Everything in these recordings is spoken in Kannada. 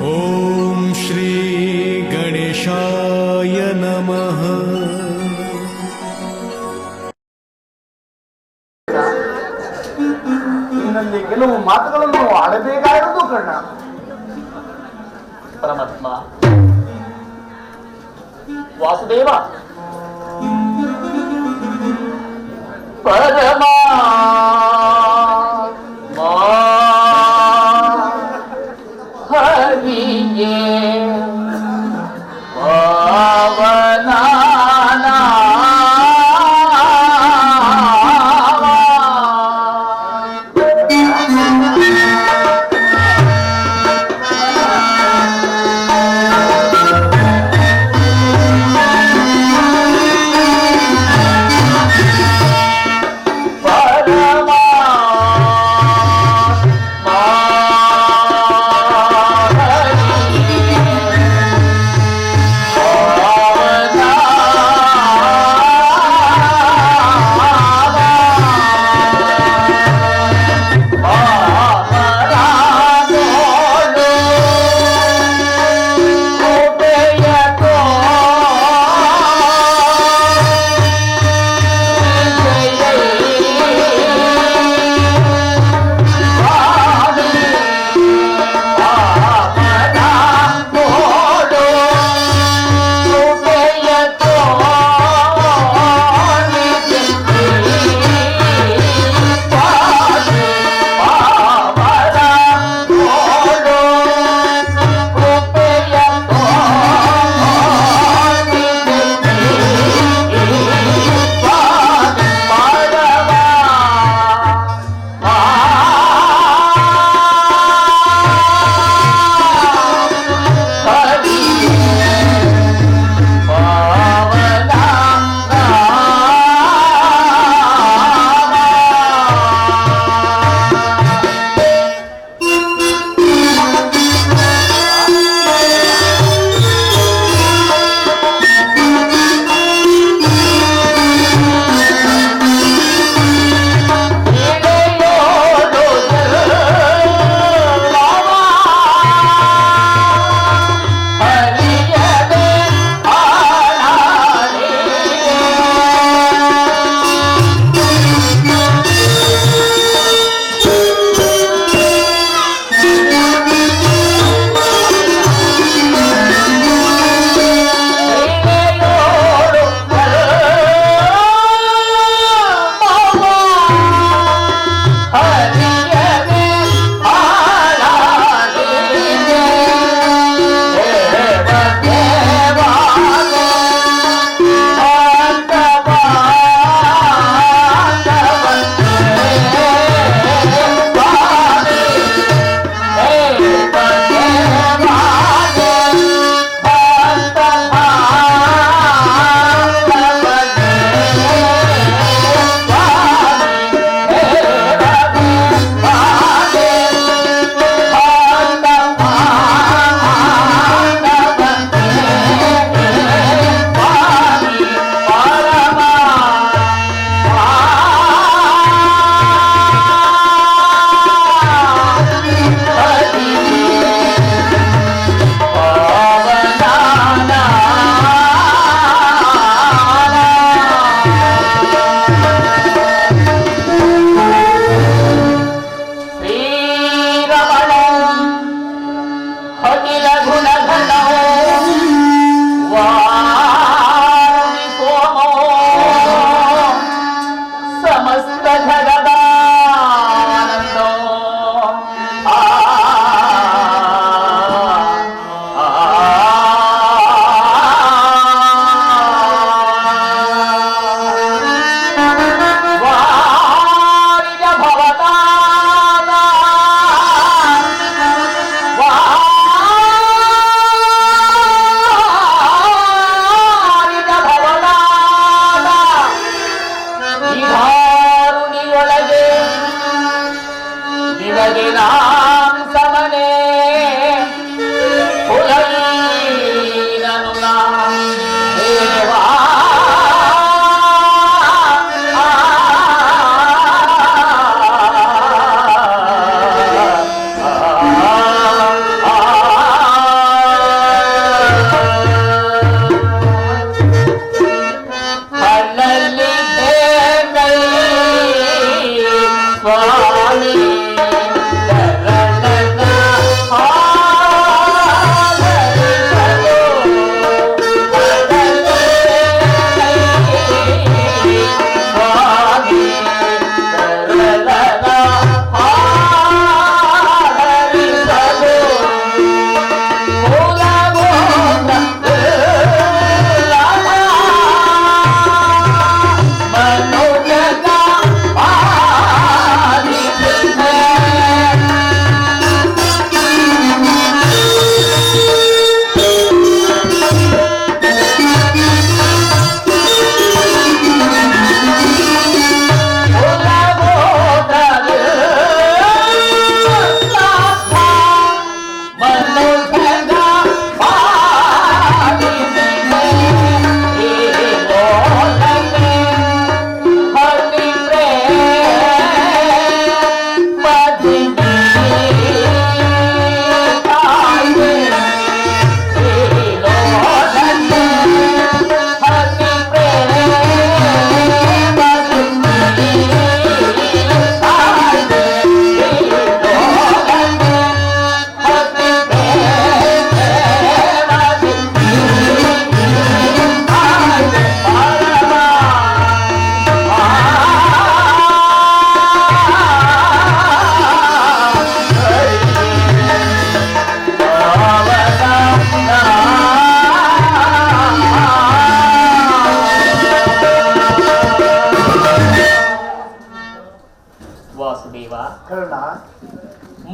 ಓಂ ಶ್ರೀ ಗಣೇಶಾಯ ನಮಃ. ನಿನ್ನಲ್ಲಿ ಕೆಲವು ಮಾತುಗಳನ್ನು ಆಡಬೇಕಾಗಿರುವುದು ಕಣ್ಣ. ಪರಮಾತ್ಮ ವಾಸುದೇವ ಪರಮಾತ್ಮ ಹರಿಯೇ ಪವನಾನಾ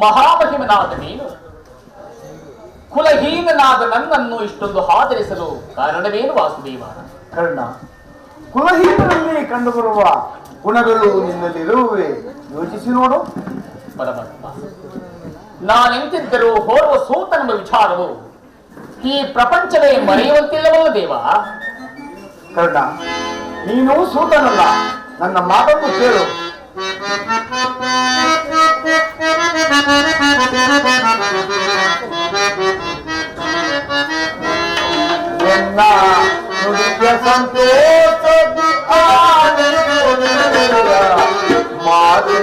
ಮಹಾಮಹಿಮನಾದ ನೀನು ಕುಲಹೀನನಾದ ನನ್ನನ್ನು ಇಷ್ಟೊಂದು ಆದರಿಸಲು ಕಾರಣವೇನು ವಾಸುದೇವ? ಕರ್ಣ, ಕುಲಹೀನರಲ್ಲಿ ಕಂಡುಬರುವ ಗುಣಗಳು ನಿನ್ನಲ್ಲಿರುವೆ. ಯೋಚಿಸಿ ನೋಡು. ಪರಮಾತ್ಮ, ನಾನೆಂತಿದ್ದರೂ ಓರ್ವ ಸೂತನೆಂಬ ವಿಚಾರವು ಈ ಪ್ರಪಂಚವೇ ಮರೆಯುವಂತಿಲ್ಲವಲ್ಲ ದೇವ? ಕರ್ಣ, ನೀನು ಸೂತನಲ್ಲ. ನನ್ನ ಮಾತನ್ನು ಕೇಳು. ಎನ್ನ ನುಡಿಯ ಸಂತೋಷದಿ ಮಾತು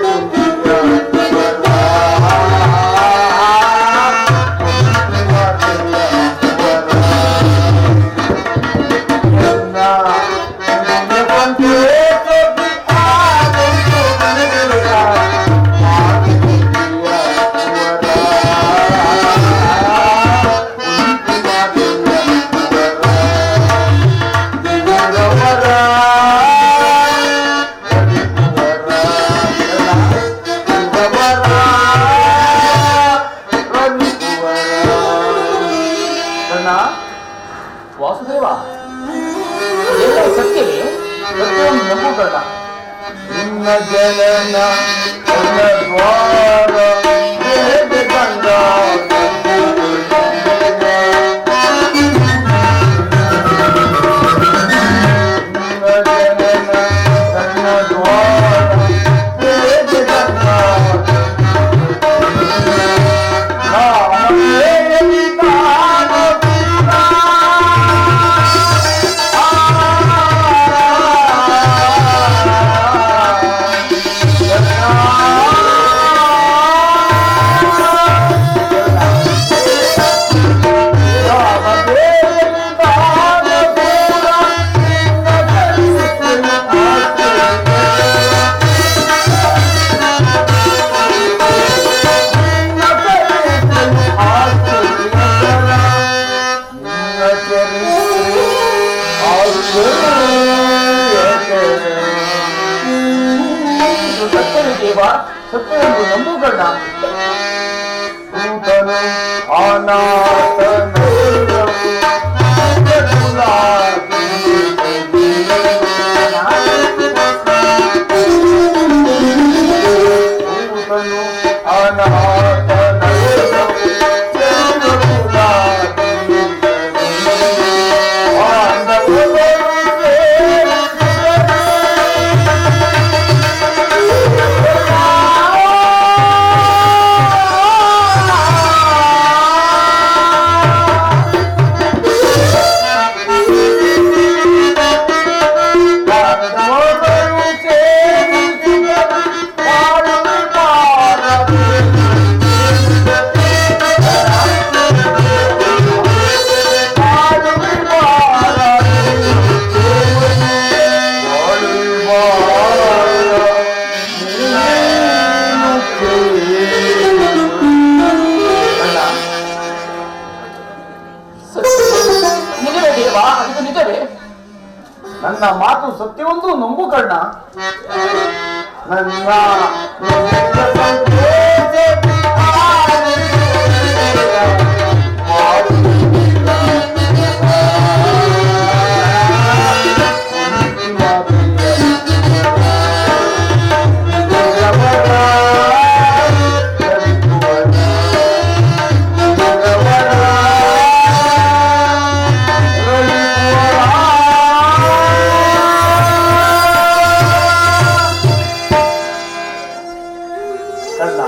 ವಾಸುದೇವ, ಎಲ್ಲವೂ ಸತ್ಯವೇ? ಸತ್ಯವನ್ನು ನಂಬುವುದಲ್ಲ. ನಿನ್ನ ಜನನ ನನ್ನ ದ್ವಾರ ಹೇಗೆ ಕಂಡ ಸತ್ಯವೆಂದು ನಂಬುಗಣ್ಣ. ಸೂತನು ಅನಾಥನು ನನ್ನ ಮಾತು ಸತ್ಯವೊಂದು ನಂಬು ಕರ್ಣ. ನನ್ನ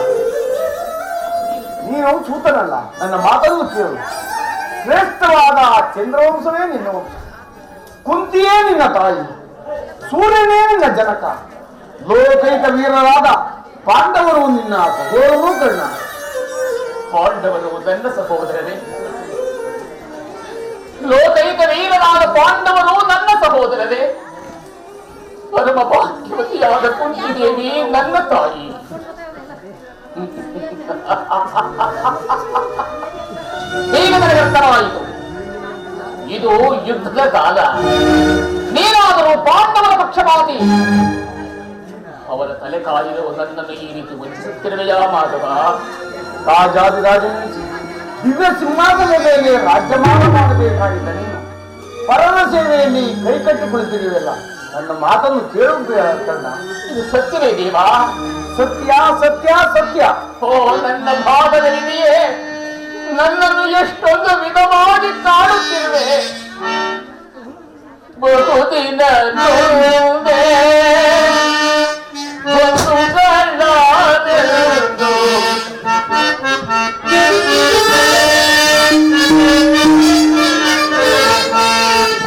ನೀನು ಸೂತನಲ್ಲ. ನನ್ನ ಮಾತನ್ನು ಕೇಳು. ಶ್ರೇಷ್ಠವಾದ ಚಂದ್ರವಂಶವೇ ನಿನ್ನ ವಂಶ. ಕುಂತಿಯೇ ನಿನ್ನ ತಾಯಿ, ಸೂರ್ಯನೇ ನಿನ್ನ ಜನಕ, ಲೋಕೈಕ ವೀರರಾದ ಪಾಂಡವರು ನಿನ್ನ ಸಹೋದರರು ಕರ್ಣ. ಪಾಂಡವರು ನನ್ನ ಸಹೋದರರೇ? ಲೋಕೈಕ ವೀರರಾದ ಪಾಂಡವರು ನನ್ನ ಸಹೋದರರೇ? ಪರಮ ಭಾಗ್ಯವತಿಯಾದ ಕುಂತಿದೇವಿ ನನ್ನ ತಾಯಿ. ಈಗ ನನಗೆ ಅರ್ಥವಾಯಿತು. ಇದು ಯುದ್ಧದ ಕಾಲ. ನೀನಾದರೂ ಪಾಂಡವರ ಪಕ್ಷಪಾತಿ. ಅವರ ತಲೆ ಕಾಯಿರುವ ನನ್ನನ್ನು ಈ ರೀತಿ ವಂಚಿಸುತ್ತಿರುವೆಯಾ ಮಾಧವ? ರಾಜಾದಿರಾಜನಿಸಿ ದಿವ್ಯ ಸಿಂಹಾಸನದ ಮೇಲೆ ರಾಜ್ಯಮಾನ ಮಾಡಬೇಕಾಗಿದ್ದ ನೀನು ಪರಮ ಸೇವೆಯಲ್ಲಿ ಕೈ ಕಟ್ಟಿ ಕುಳಿತಿರುವೆಲ್ಲ. ನನ್ನ ಮಾತನ್ನು ಕೇಳುವುದು ಕಣ್ಣ. ಇದು ಸತ್ಯವೇ ದೇವಾ? ಸತ್ಯ ಸತ್ಯ ಸತ್ಯ. ಓ ನನ್ನ ಭಾಗದಲ್ಲಿದೆಯೇ, ನನ್ನನ್ನು ಎಷ್ಟೊಂದು ವಿಧವಾಗಿ ಕಾಡುತ್ತಿರುವೆ. ಬಹುದಿನ ನೊಂದೆ, ಬಹುಗಳಾದೆಂದು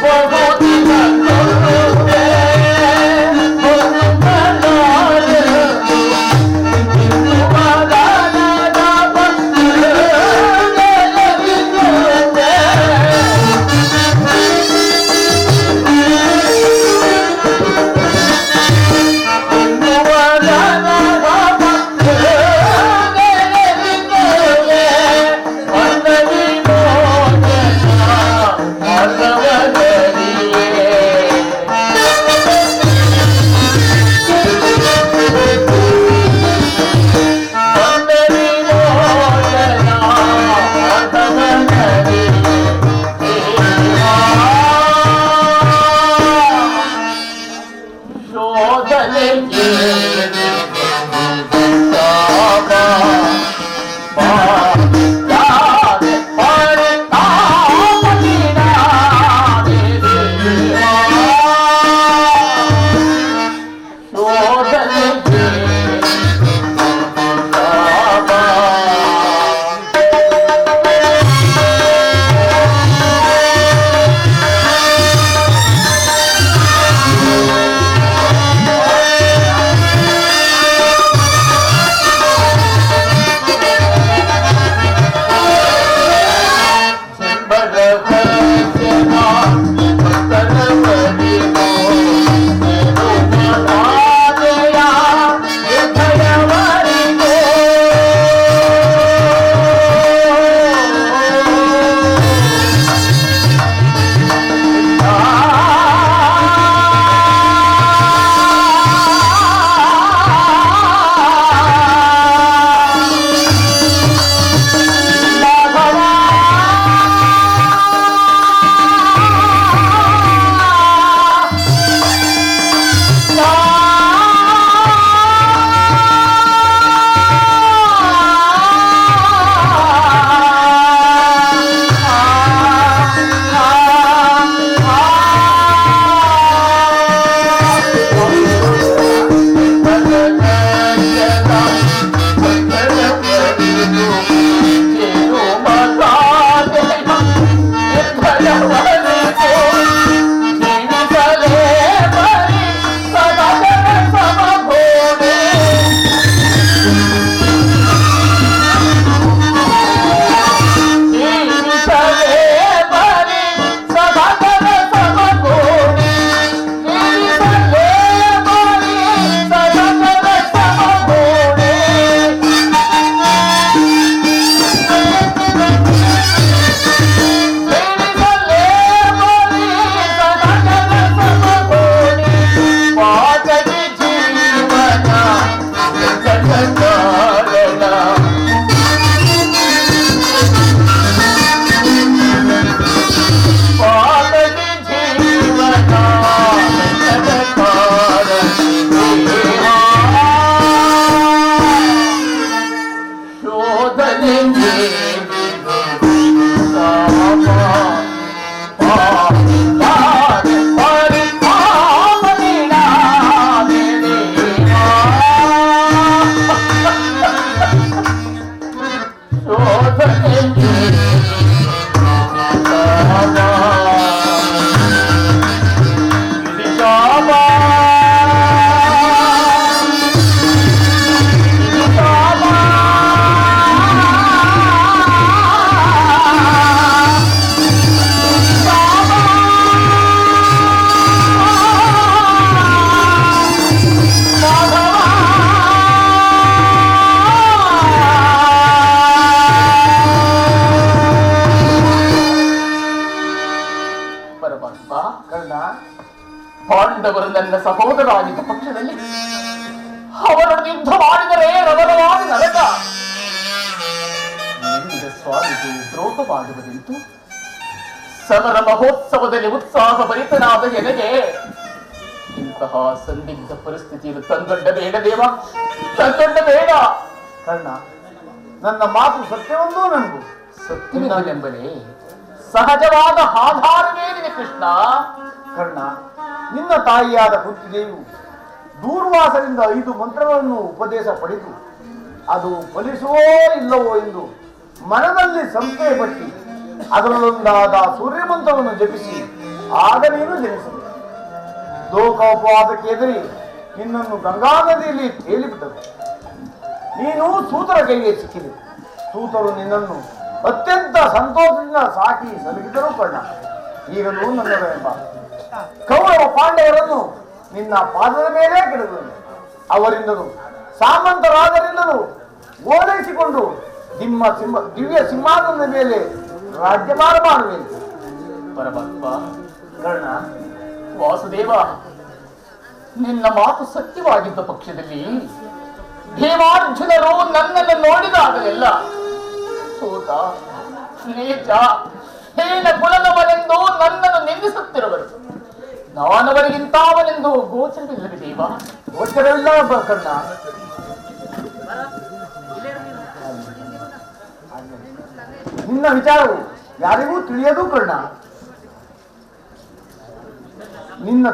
ಬಹುದಿನ ನೊಂದೆ, ಬಹುಗಳಾದೆಂದು ಇಂದು ಮಗನಾದ ಬಂಧುಗಳಲ್ಲಿರುವೆ. ಕರ್ಣ, ಪಾಂಡವರು ನನ್ನ ಸಹೋದರಾಗಿದ್ದ ಪಕ್ಷದಲ್ಲಿ ತಾಯಿಗೆ ದ್ರೋಹ ಮಾಡುವುದೆಂತು? ಸಮರ ಮಹೋತ್ಸವದಲ್ಲಿ ಉತ್ಸಾಹ ಭರಿತನಾದ ನನಗೆ ಇಂತಹ ಸಂದಿಗ್ಧ ಪರಿಸ್ಥಿತಿಯನ್ನು ತಂದೊಡ್ಡ ಬೇಡ ದೇವ, ತಂದೊಡ್ಡ ಬೇಡ. ಕರ್ಣ, ನನ್ನ ಮಾತು ಸತ್ಯವೊಂದೂ ನನಗೂ ಸತ್ಯವಿಲ್ಲವೆಂಬಲೇ ಸಹಜವಾದ ಆಧಾರವೇನಿದೆ ಕೃಷ್ಣ? ಕರ್ಣ, ನಿನ್ನ ತಾಯಿಯಾದ ಕುಂತಿದೇವಿಯು ದೂರ್ವಾಸರಿಂದ 5 ಮಂತ್ರಗಳನ್ನು ಉಪದೇಶ ಪಡೆದು ಅದು ಫಲಿಸುವೋ ಇಲ್ಲವೋ ಎಂದು ಮನದಲ್ಲಿ ಸಂಶಯ ಪಟ್ಟಿ ಅದರಲ್ಲೊಂದಾದ ಸೂರ್ಯ ಮಂತ್ರವನ್ನು ಜಪಿಸಿ ಆಗ ನೀನು ಜನಿಸಿದೆ. ಲೋಕೋಪವಾದಕ್ಕೆ ಎದುರಿ ನಿನ್ನನ್ನು ಗಂಗಾ ನದಿಯಲ್ಲಿ ತೇಲಿಬಿಟ್ಟರು. ನೀನು ಸೂತರ ಕೈಗೆ ಸಿಕ್ಕಿದೆ. ಸೂತರು ನಿನ್ನನ್ನು ಅತ್ಯಂತ ಸಂತೋಷದಿಂದ ಸಾಕಿ ಸಲಹಿದರು ಕರ್ಣ. ಈಗಲೂ ನನ್ನವೆಂಬ ಕೌರವ ಪಾಂಡವರನ್ನು ನಿನ್ನ ಪಾದದ ಮೇಲೆ ಕೆಡಗುವುದು. ಅವರಿಂದಲೂ ಸಾಮಂತರಾದರಿಂದಲೂ ಓಲೈಸಿಕೊಂಡು ದಿವ್ಯ ಸಿಂಹಾಸನದ ಮೇಲೆ ರಾಜ್ಯಭಾರ ಮಾಡುವೆನು. ಪರಮಾತ್ಮ, ಕರ್ಣ, ವಾಸುದೇವ, ನಿನ್ನ ಮಾತು ಸತ್ಯವಾಗಿದ್ದ ಪಕ್ಷದಲ್ಲಿ ಭೀಮಾರ್ಜುನರು ನನ್ನನ್ನು ನೋಡಿದಾಗಲೆಲ್ಲ ಸೂತ, ನೀಚ, ಹೀನ ಕುಲದವನೆಂದು ನನ್ನನ್ನು ನಿಂದಿಸುತ್ತಿರುವರು. ನಾನವರಿಗಿಂತಾವನೆಂದು ಗೋಚರವಿಲ್ಲವೇ ದೇವ? ಗೋಚರವಿಲ್ಲ ಕರ್ಣ. ನಿನ್ನ ವಿಚಾರವು ಯಾರಿಗೂ ತಿಳಿಯದು ಕರ್ಣ. ನಿನ್ನ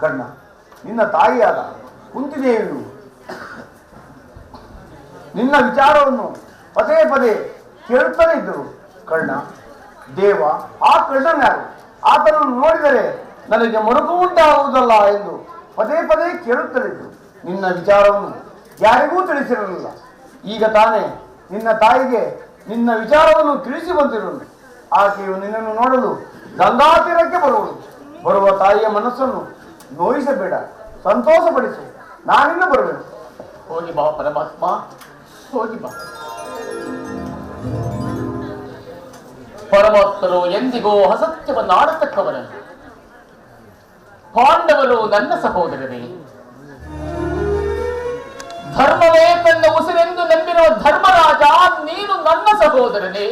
ಕರ್ಣ, ನಿನ್ನ ತಾಯಿಯಾದ ಕುಂತಿದೇವಿಯು ನಿನ್ನ ವಿಚಾರವನ್ನು ಪದೇ ಪದೇ ಕೇಳುತ್ತಲೇ ಇದ್ದರು. ಕರ್ಣ, ದೇವ ಆ ಕರ್ಣನ್ಯಾರು? ಆತನನ್ನು ನೋಡಿದರೆ ನನಗೆ ಮರುಕು ಉಂಟಾಗುವುದಲ್ಲ ಎಂದು ಪದೇ ಪದೇ ಕೇಳುತ್ತಲೇ ಇದ್ದರು. ನಿನ್ನ ವಿಚಾರವನ್ನು ಯಾರಿಗೂ ತಿಳಿಸಿರಲಿಲ್ಲ. ಈಗ ತಾನೇ ನಿನ್ನ ತಾಯಿಗೆ ನಿನ್ನ ವಿಚಾರವನ್ನು ತಿಳಿಸಿ ಬಂದಿರುವುದು. ಆಕೆಯು ನಿನ್ನನ್ನು ನೋಡಲು ಗಂಗಾ ತೀರಕ್ಕೆ ಬರುವುದು. ಬರುವ ತಾಯಿಯ ಮನಸ್ಸನ್ನು ನೋಯಿಸಬೇಡ, ಸಂತೋಷಪಡಿಸು. ನಾನಿನ್ನು ಬರುವೆನು. ಹೋಗಿ ಬಾ ಪರಮಾತ್ಮ, ಹೋಗಿ ಬಾ. ಪರಮಾತ್ಮರು ಎಂದಿಗೂ ಅಸತ್ಯವನ್ನು ಆಡತಕ್ಕವರಲ್ಲ. ಪಾಂಡವರು ನನ್ನ ಸಹೋದರರೇ. ಧರ್ಮವೇ ತನ್ನ ಉಸಿರೆಂದು ನಂಬಿರುವ ಧರ್ಮರಾಜ ನೀನು ನನ್ನ ಸಹೋದರನೇ.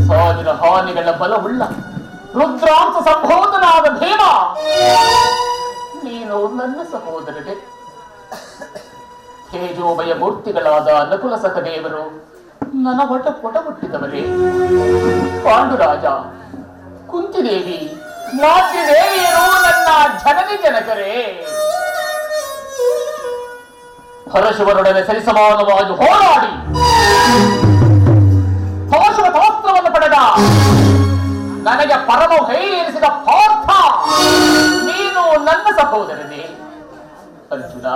ಸಾವಿರ ಹಾನಿಗಳ ಬಲವುಳ್ಳ ರುದ್ರಾಂಶ ಸಂಬೋಧನಾದ ಭೀಮ ನೀನು ನನ್ನ ಸಹೋದರನೇ. ತೇಜೋಮಯ ಮೂರ್ತಿಗಳಾದ ನಕುಲ ಸಹದೇವರು ನನ್ನ ಒಟ ಹುಟ್ಟಿದವರೇ. ಪಾಂಡುರಾಜ, ಕುಂತಿದೇವಿ, ಮಾತೃದೇವಿಯರು ನನ್ನ ಜನನಿ ಜನಕರೇ. ಪರಶುವರೊಡನೆ ಸರಿಸಮಾನವಾಗಿ ಹೋರಾಡಿ ಪಾಶುಪತಾಸ್ತ್ರವನ್ನು ಪಡೆದ ನನಗೆ ಪರಮ ಹೈರಿಸಿದ ಪಾರ್ಥ ನೀನು ನನ್ನ ಸಹೋದರನೇ. ಅರ್ಜುನ,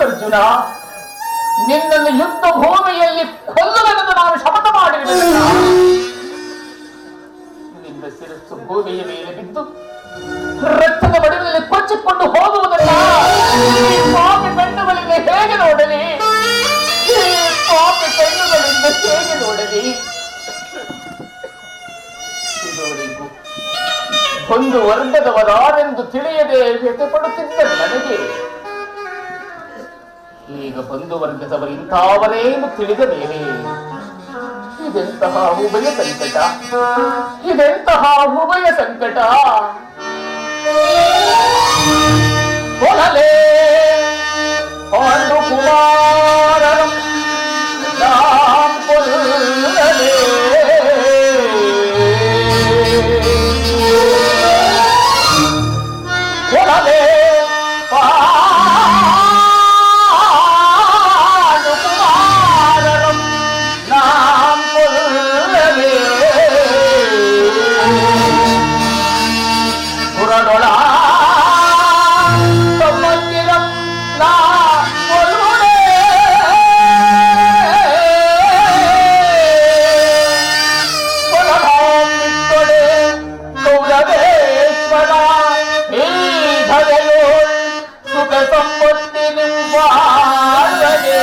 ಅರ್ಜುನ, ನಿನ್ನನ್ನು ಯುದ್ಧ ಭೂಮಿಯಲ್ಲಿ ಕೊಲ್ಲುವೆಂದು ನಾನು ಶಪಥ ಮಾಡಿರುವುದಿಲ್ಲ. ನಿನ್ನ ಶಿರಸ್ಸು ಭೂಮಿಯ ಮೇಲೆ ಬಿದ್ದು ರಕ್ತದ ಬಡಿಯಲ್ಲಿ ಕೊಚ್ಚಿಕೊಂಡು ಹೋಗುವುದನ್ನ ಈ ಪಾಪಿ ಕಣ್ಣುಗಳಿಂದ ಹೇಗೆ ನೋಡಲಿ? ಈ ಪಾಪಿ ಕಣ್ಣುಗಳಿಂದ ಹೇಗೆ ನೋಡಲಿ? ಇದುವರೆಗೂ ಒಂದು ವರ್ಗದವರಾರೆಂದು ತಿಳಿಯದೆ ವ್ಯಥೆಪಡುತ್ತಿದ್ದ ನನಗೆ ಈಗ ಒಂದು ವರ್ಗದವರಿಂತಾವರೇನು ತಿಳಿದ ಮೇಲೆ ಇದೆಂತಹ ಉಭಯ ಸಂಕಟ, ಇದೆಂತಹ ಉಭಯ ಸಂಕಟ. ಕೊಡಲೇ ಪಾಂಡು ಕುಮಾರಂ ನಾಂ ಕೊಲ್ಲಲೇ. ಕೊಡಲೇ ಪಾಂಡು ಕುಮಾರಂ ನಾಂ ಕೊಲ್ಲಲೇ. ಪುರದೊಳ ತಮ್ಮಂದಿರಂ ನಾ ಕೊಲ್ಲುವುದೇ. ಕೊಲಭಾಮಿತ್ತೊಡೆ ಕೌರವೇಶ್ವರ ಈ ಧರೆಯೋ ಸುಖ ಸಂಪತ್ತಿ ನಿಂಬಾಳಗೆ.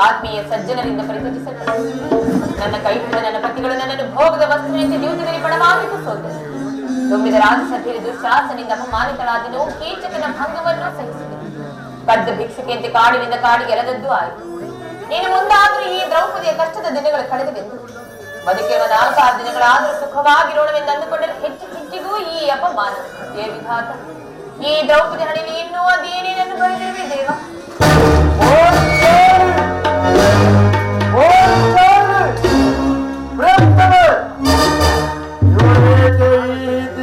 ಆತ್ಮೀಯ ಸಜ್ಜನರಿಂದ ಪರಿತಜಿಸಲು ನನ್ನ ಕೈ ಹಿಡಿದ ನನ್ನ ಪತಿಗಳು ನನ್ನನ್ನು ಭೋಗದ ವಸ್ತುವಿನಂತೆ ದ್ಯೂತದಲ್ಲಿ ಪಡವಾಗಿದ್ದು ಸೋತರು. ತುಂಬಿದ ರಾಜಸಭೆಯಲ್ಲಿ ದುಶ್ಯಾಸನಿಂದ ಅಪಮಾನಿತಳಾದನು. ಕೀಚಕನ ಭಂಗವನ್ನು ಸಹಿಸಿದೆ. ಬದ್ಧ ಭಿಕ್ಷುಕೆಯಂತೆ ಕಾಡಿನಿಂದ ಕಾಡಿಗೆ ಎಳೆದದ್ದು ಆಯಿತು. ನೀನು ಮುಂದಾದರೂ ಈ ದ್ರೌಪದಿಯ ಕಷ್ಟದ ದಿನಗಳು ಕಳೆದವೆಂದು ಬದುಕಿರುವ 4-6 ದಿನಗಳಾದರೂ ಸುಖವಾಗಿರೋಣವೆಂದು ಅಂದುಕೊಂಡರೆ ಹೆಚ್ಚಿಗೂ ಈ ಅಪಮಾನ ಏ ವಿಘಾತ. ಈ ದ್ರೌಪದಿ ಹಣೆಯಲ್ಲಿ ಇನ್ನೂ ಅದೇನೇನನ್ನು ಬರೆದಿರುವೆ ದೇವ.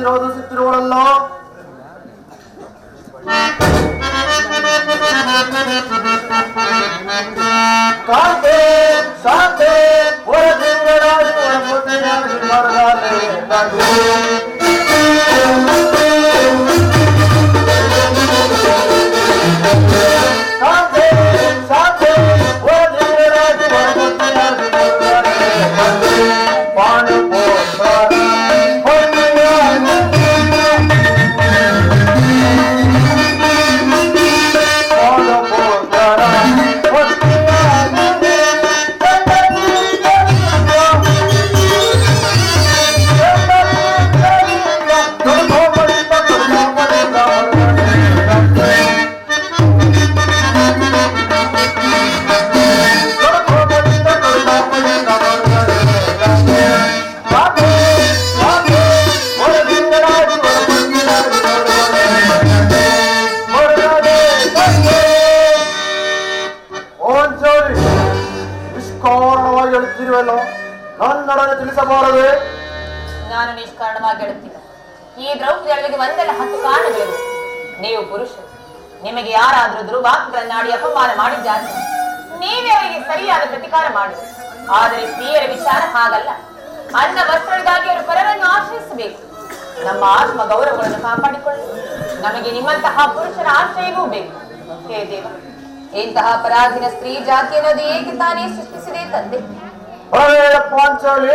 ರೋಧಿಸುತ್ತಿರುವಳಲ್ಲ. ಕಾಂತೆ ಶಾಂತೆ ನನ್ನೊಡನೆ ತಿಳಿಸಬಾರದೆ. ನಾನು ನಿಷ್ಕಾರಣವಾಗಿ ಹೇಳುತ್ತಿಲ್ಲ. ಈ ದ್ರೌಪದಿ ಅಳವಿಗೆ ಒಂದಲ್ಲ 10 ಕಾರಣಗಳಿವೆ. ನೀವು ಪುರುಷರು, ನಿಮಗೆ ಯಾರಾದರೂ ದುರ್ವಾಕ್ಯಗಳನ್ನಾಡಿ ಅಪಮಾನ ಮಾಡಿದ್ದಾರೆ, ನೀವೇ ಅವರಿಗೆ ಸರಿಯಾದ ಪ್ರತಿಕಾರ ಮಾಡಿ. ಆದರೆ ಸ್ತ್ರೀಯರ ವಿಚಾರ ಹಾಗಲ್ಲ. ಅನ್ನ ವಸ್ತ್ರಗಳಿಗಾಗಿ ಅವರು ಪರರನ್ನು ಆಶ್ರಯಿಸಬೇಕು. ನಮ್ಮ ಆತ್ಮ ಗೌರವಗಳನ್ನು ಕಾಪಾಡಿಕೊಳ್ಳಲು ನಮಗೆ ನಿಮ್ಮಂತಹ ಪುರುಷರ ಆಶ್ರಯವೂ ಬೇಕು. ಹೇ ದೇವ, ಇಂತಹ ಪರಾಧೀನ ಸ್ತ್ರೀ ಜಾತಿಯನ್ನು ಏಕೆ ತಾನೇ ಸೃಷ್ಟಿಸಿದೆ ತಂದೆ? ಪಾಂಚಾಲಿ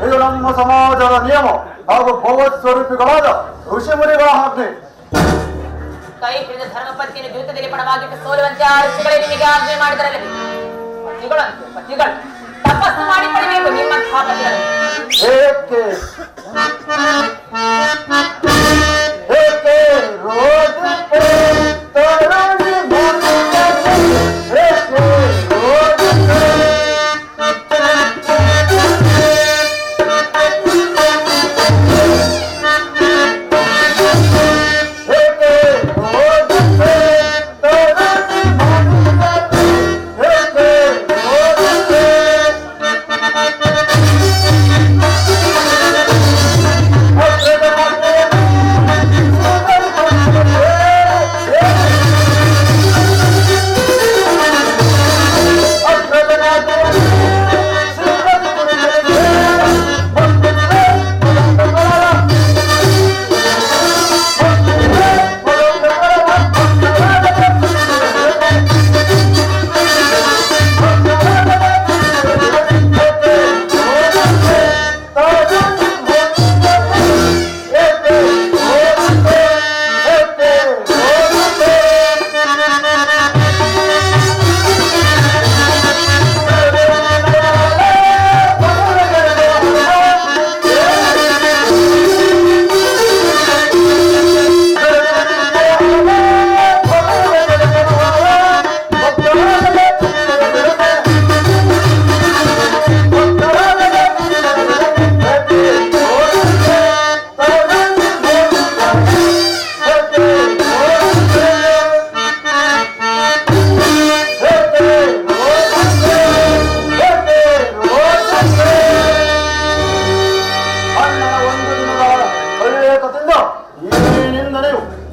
ಇದು ನಮ್ಮ ಸಮಾಜದ ನಿಯಮ ಹಾಗೂ ಭಗವತ್ ಸ್ವರೂಪಿಗಳಾದ ಋಷಿಮುನಿಗಳ ಆಜ್ಞೆ. ಕೈ ಹಿಡಿದ ಧರ್ಮಪತ್ನಿಯನ್ನು ಜೂತದಲ್ಲಿ ಪಣವಾಗಿಟ್ಟು ಸೋಲುವಂತೆ ಆ ಋಷಿಗಳೇ ನಿಮಗೆ ಆಜ್ಞೆ ಮಾಡಿದರಲ್ಲವೇ? ಪತಿಗಳು ತಪಸ್ಸು ಮಾಡಿ ಪಡೆಯಬೇಕು ನಿಮ್ಮಂತಹ ಪತಿಗಳನ್ನು. ಏಕೆ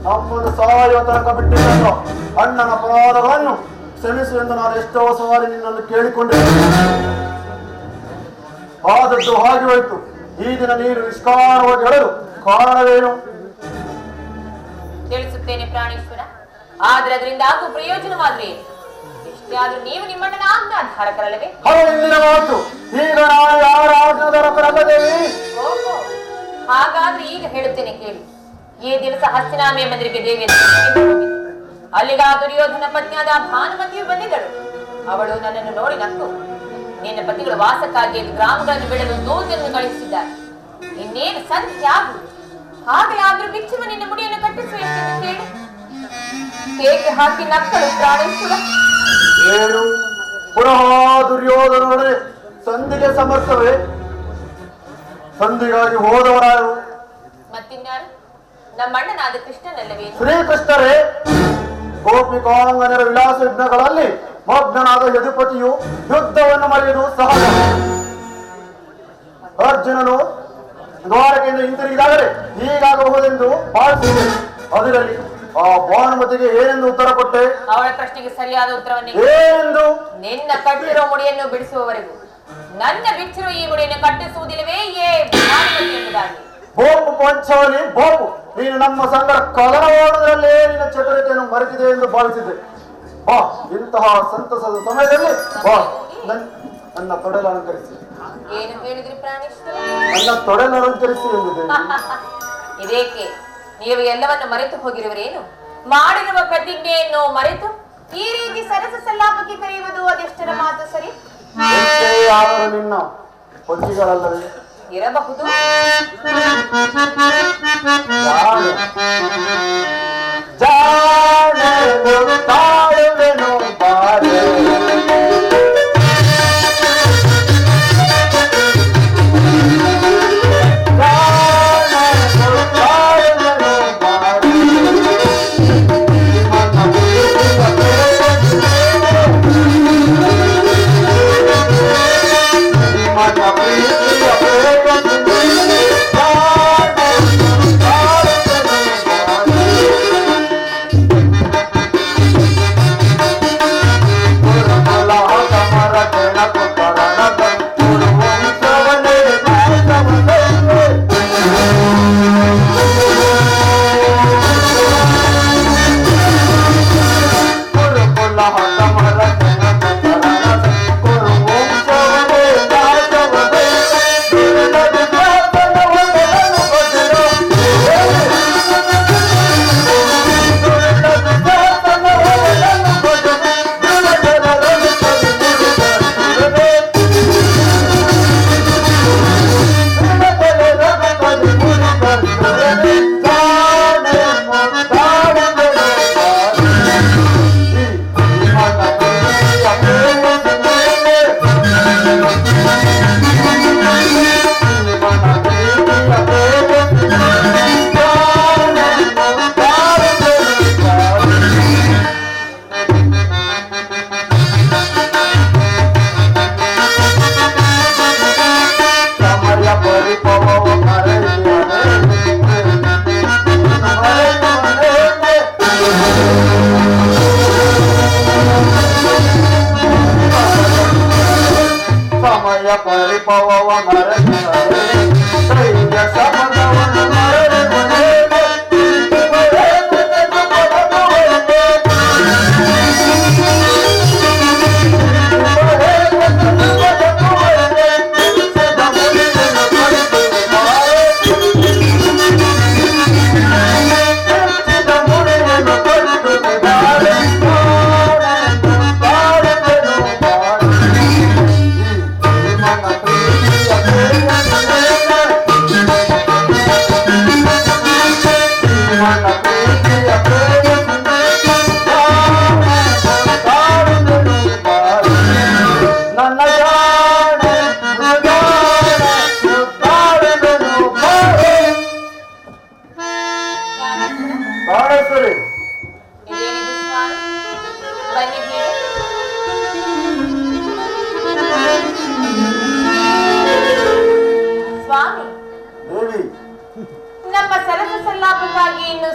ನಮ್ಮನ್ನು ಸಾಯುವ ತನಕ ಬಿಟ್ಟಿದ್ದನ್ನು ಅಣ್ಣನ ಅಪರಾಧಗಳನ್ನು ಕ್ಷಮಿಸು ಎಂದು ನಾನು ಎಷ್ಟೋ ಸವಾರಿ ನಿನ್ನನ್ನು ಕೇಳಿಕೊಂಡೆ. ಆದದ್ದು ಹಾಗೆ ಹೋಯಿತು. ಈ ದಿನ ನೀರು ನಿಷ್ಕಾರಣವಾಗಿ ಹೇಳಲು ಕಾರಣವೇನು? ತಿಳಿಸುತ್ತೇನೆ ಪ್ರಾಣೇಶ್ವರ. ಆದ್ರೆ ಅದರಿಂದ ಆಗುವ ಪ್ರಯೋಜನವಾದ್ರೆ ಎಷ್ಟೇ ಆದ್ರೂ ನೀವು ನಿಮ್ಮಣ್ಣನ ಆಜ್ಞಾಧಾರಕರಲ್ಲವೇ? ಹಿಂದಿನ ಮಾತು. ಈಗ ನಾನು ಯಾರ ಆಜ್ಞಾಧಾರಕರಲ್ಲದೇವಿ? ಓಹೋ, ಹಾಗಾದ್ರೆ ಈಗ ಹೇಳುತ್ತೇನೆ ಕೇಳಿ. ಈ ದಿವಸ ಹಸ್ತಿನಾಮೆಯ ಮಂದಿರಕ್ಕೆ ದೇವಿ ಅಲ್ಲಿಗ ದುರ್ಯೋಧನ ಪತ್ನಿಯಾದ ಭಾನುಮತಿಯು ಬಂದಿದ್ದಳು. ಅವಳು ನನ್ನನ್ನು ನೋಡಿ ನಕ್ಕು, ನಿನ್ನ ಪತಿಗಳು ವಾಸಕ್ಕಾಗಿ ಗ್ರಾಮಗಳನ್ನು ಬಿಡಲು ದೂತನ್ನು ಕಳಿಸಿದ್ದಾರೆ. ಇನ್ನೇನು ಸಂಧ್ಯೆ ಆಗುವುದು. ಆಗಲಾದ್ರೂ ಬಿಚ್ಚುವ ನಿನ್ನ ಮುಡಿಯನ್ನು ಕಟ್ಟಿಸುವೆಂದು ಕೇಳು. ಹೇಗೆ ಹಾಕಿ ನಕ್ಕಳು ಪ್ರಾಣೇಶ್ವರ. ಏನು ಪುನಃ ದುರ್ಯೋಧನೊಡನೆ ಸಂಧಿಗೆ ಸಮರ್ಥವೇ? ಸಂಧಿಗಾಗಿ ಹೋದವರಾರು? ಮತ್ತಿನ್ಯಾರು? ನಮ್ಮಣ್ಣನಾದ ಕೃಷ್ಣನಲ್ಲವೇ? ಶ್ರೀಕೃಷ್ಣರೇ. ಗೋಪಿಕಾಂಗನರ ವಿಲಾಸ ಯಜ್ಞಗಳಲ್ಲಿ ಮಗ್ನನಾದ ಯದುಪತಿಯು ಯುದ್ಧವನ್ನು ಮರೆಯುವುದು ಸಹಜ. ಅರ್ಜುನನು ದ್ವಾರಕೆಯಿಂದ ಹಿಂತಿರುಗಿದಾಗಲೇ ಹೀಗಾಗಬಹುದೆಂದು ಭಾವಿಸಿದೆ. ಅದರಲ್ಲಿ ಆ ಭಾನುಮತಿಗೆ ಏನೆಂದು ಉತ್ತರ ಕೊಟ್ಟೆ? ಅವಳ ಪ್ರಶ್ನೆಗೆ ಸರಿಯಾದ ಉತ್ತರವನ್ನೇ. ಏನೆಂದು? ನಿನ್ನ ಕಟ್ಟಿರೋ ಮುಡಿಯನ್ನು ಬಿಡಿಸುವವರೆಗೂ ನನ್ನ ಬಿಚ್ಚಿರುವ ಈ ಮುಡಿಯನ್ನು ಕಟ್ಟಿಸುವುದಿಲ್ಲವೇ ಎಂಬುದಾಗಿ. ಬೋಪು ಪಂಚವಲಿ ಬೋಪು, ನೀನು ನಮ್ಮ ಸಂಗಡ ಕದನ ಓಡುವುದರಲ್ಲೇ ನಿನ್ನ ಚತುರತೆಯನ್ನು ಮರೆತಿದೆ ಎಂದು ಭಾವಿಸಿದೆ. ಬಾ, ಇಂತಹ ಸಂತಸದ ಸಮಯದಲ್ಲಿ ಬಾ, ನನ್ನ ತೊಡೆಲು ಅಲಂಕರಿಸಿ. ಏನು ಹೇಳಿದ್ರಿ ಪ್ರಾಣೇಶ್ವರ? ನನ್ನ ತೊಡೆಲು ಅಲಂಕರಿಸಿ ಎಂದಿದೆ. ಇದೇಕೆ ನೀವು ಎಲ್ಲವನ್ನು ಮರೆತು ಹೋಗಿರುವರೇನು? ಮಾಡಿರುವ ಪ್ರತಿಜ್ಞೆಯನ್ನು ಮರೆತು ಈ ರೀತಿ ಸರಸ ಸಲ್ಲಾಪಕ್ಕೆ ಕರೆಯುವುದು ಅದೆಷ್ಟರ ಮಾತು ಸರಿ? ಆದರೂ ನಿನ್ನ ಹೊತ್ತಿಗಳಲ್ಲವೇ ಇರಬಹುದು. ತಾಳುವೆನು ಬಾರೆ ಪರಿಪವವ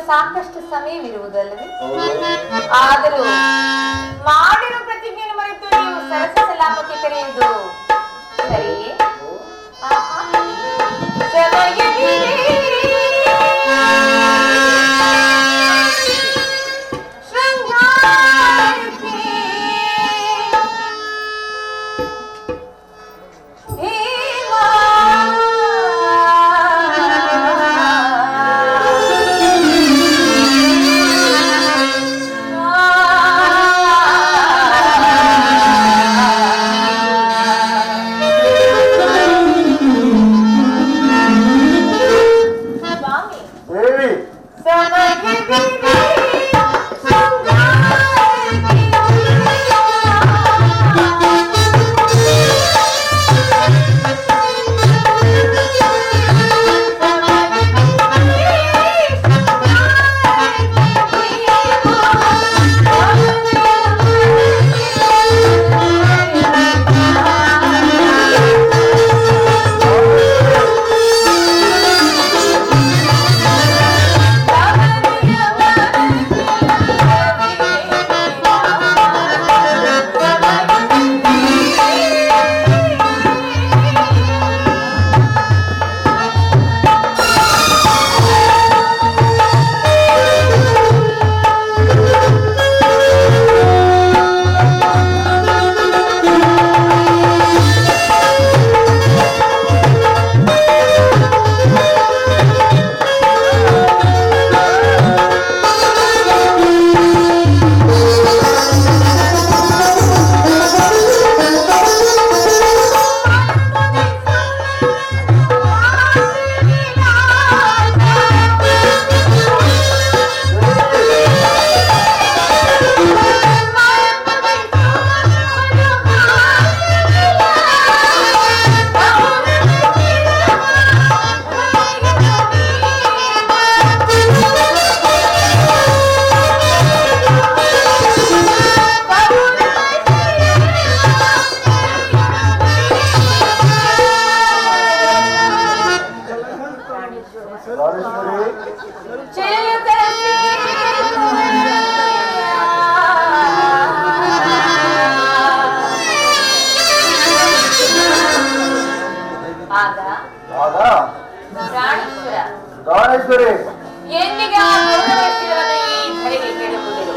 ಸಾಕಷ್ಟು ಸಮಯವಿರುವುದಲ್ಲವೇ? ಆದರೂ ಮಾಡಿರುವ ಪ್ರತಿಜ್ಞೆಯನ್ನು ಮರೆತು ನೀವು ಸರಸ ಸಲಾಪಕ್ಕೆ ಕರೆಯುವುದು ಸರಿಯೇ? ದೇವಿ ದಾನೇಶ್ವರಿ ಎಂದಿಗೆ ಆ ಗೌರವಶೀಲವನ್ನು ಈ ಧರೆಗೆ ಕೆಡುವುದಿಲ್ಲ.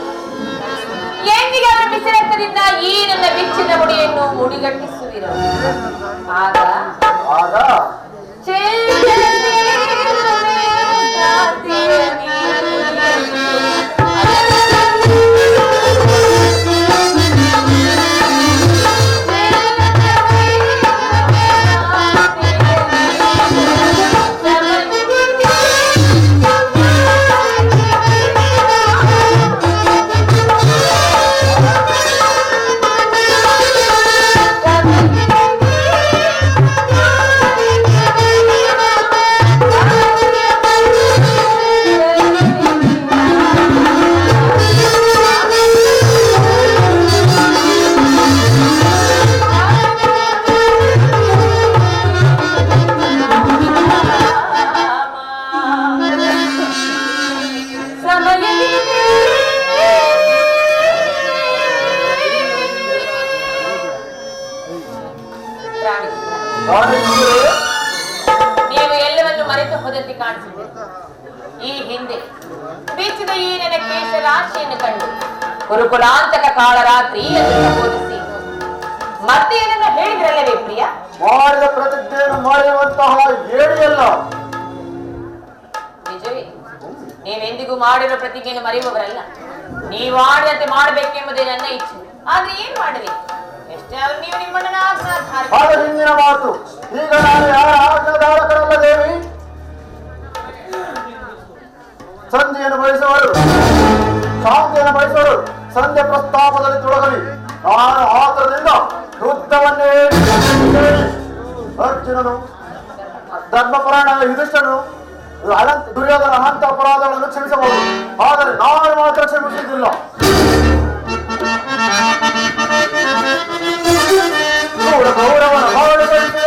ಎಂದಿಗೆ ಅವರ ಬಿಸಿರಕ್ತದಿಂದ ಈ ನನ್ನ ಬಿಚ್ಚಿನ ಮುಡಿಯನ್ನು ಮುಡಿಗಟ್ಟಿಸುವಿರು. ಆಗ ಆಗ ನೀವು ಎಲ್ಲವನ್ನು ಮರೆತು ಹೋದಂತೆ ಕಾಣಿಸುತ್ತೆ. ಈ ಹಿಂದೆ ಬೀಚಿದ ಈ ನನ್ನ ಕೇಶ ರಾಶಿಯನ್ನು ಕಂಡು ಕುರುಕುಲಾಂತಕ ಕಾಳರಾತ್ರಿ ಎಂದು ಪ್ರಬೋಧಿಸಿ ಮತ್ತೆ ಏನನ್ನ ಹೇಳಿದ್ರಲ್ಲವೇ ಪ್ರಿಯ? ಮಾಡಿದ ಪ್ರತಿಜ್ಞೆಯನ್ನು ಮಾಡುವಂತಹ ಹೇಳಿಯಲ್ಲ. ನಿಜವೇ, ನೀವೆಂದಿಗೂ ಮಾಡಿರೋ ಪ್ರತಿಜ್ಞೆಯನ್ನು ಮರೆಯುವವರಲ್ಲ. ನೀವು ಆಡಿದಂತೆ ಮಾಡಬೇಕೆಂಬುದೇ ನನ್ನ ಇಚ್ಛೆ. ಆದ್ರೆ ಏನ್ ಮಾಡಬೇಕು? ಎಷ್ಟಾದ್ರೂ ನೀವು ನಿಮ್ಮನ್ನ ಹಿಂದಿನ ಮಾತು. ಈಗ ನಾನು ಯಾರ ಆಜ್ಞಾಧಾರಕರಲ್ಲ ದೇವಿ. ಸಂಧಿಯನ್ನು ಬಯಸುವರು, ಶಾಂತಿಯನ್ನು ಬಯಸುವರು. ಸಂಧ್ಯೆ ಪ್ರಸ್ತಾಪದಲ್ಲಿ ತೊಡಗಲಿ. ನಾನು ಆತರದಿಂದ ಯುದ್ಧವನ್ನೇ ಅರ್ಜುನನು, ಧರ್ಮಪರಾಯಣ ಯುಧಿಷ್ಠನು, ದುರ್ಯೋಧನ ಅನಂತ ಅಪರಾಧಗಳನ್ನು ಕ್ಷಮಿಸಬಹುದು. ಆದರೆ ನಾನು ಮಾತ್ರ ಕ್ಷಮಿಸುವುದಿಲ್ಲ. ಗೌರವನ ಮಾಡಿದಂತೆ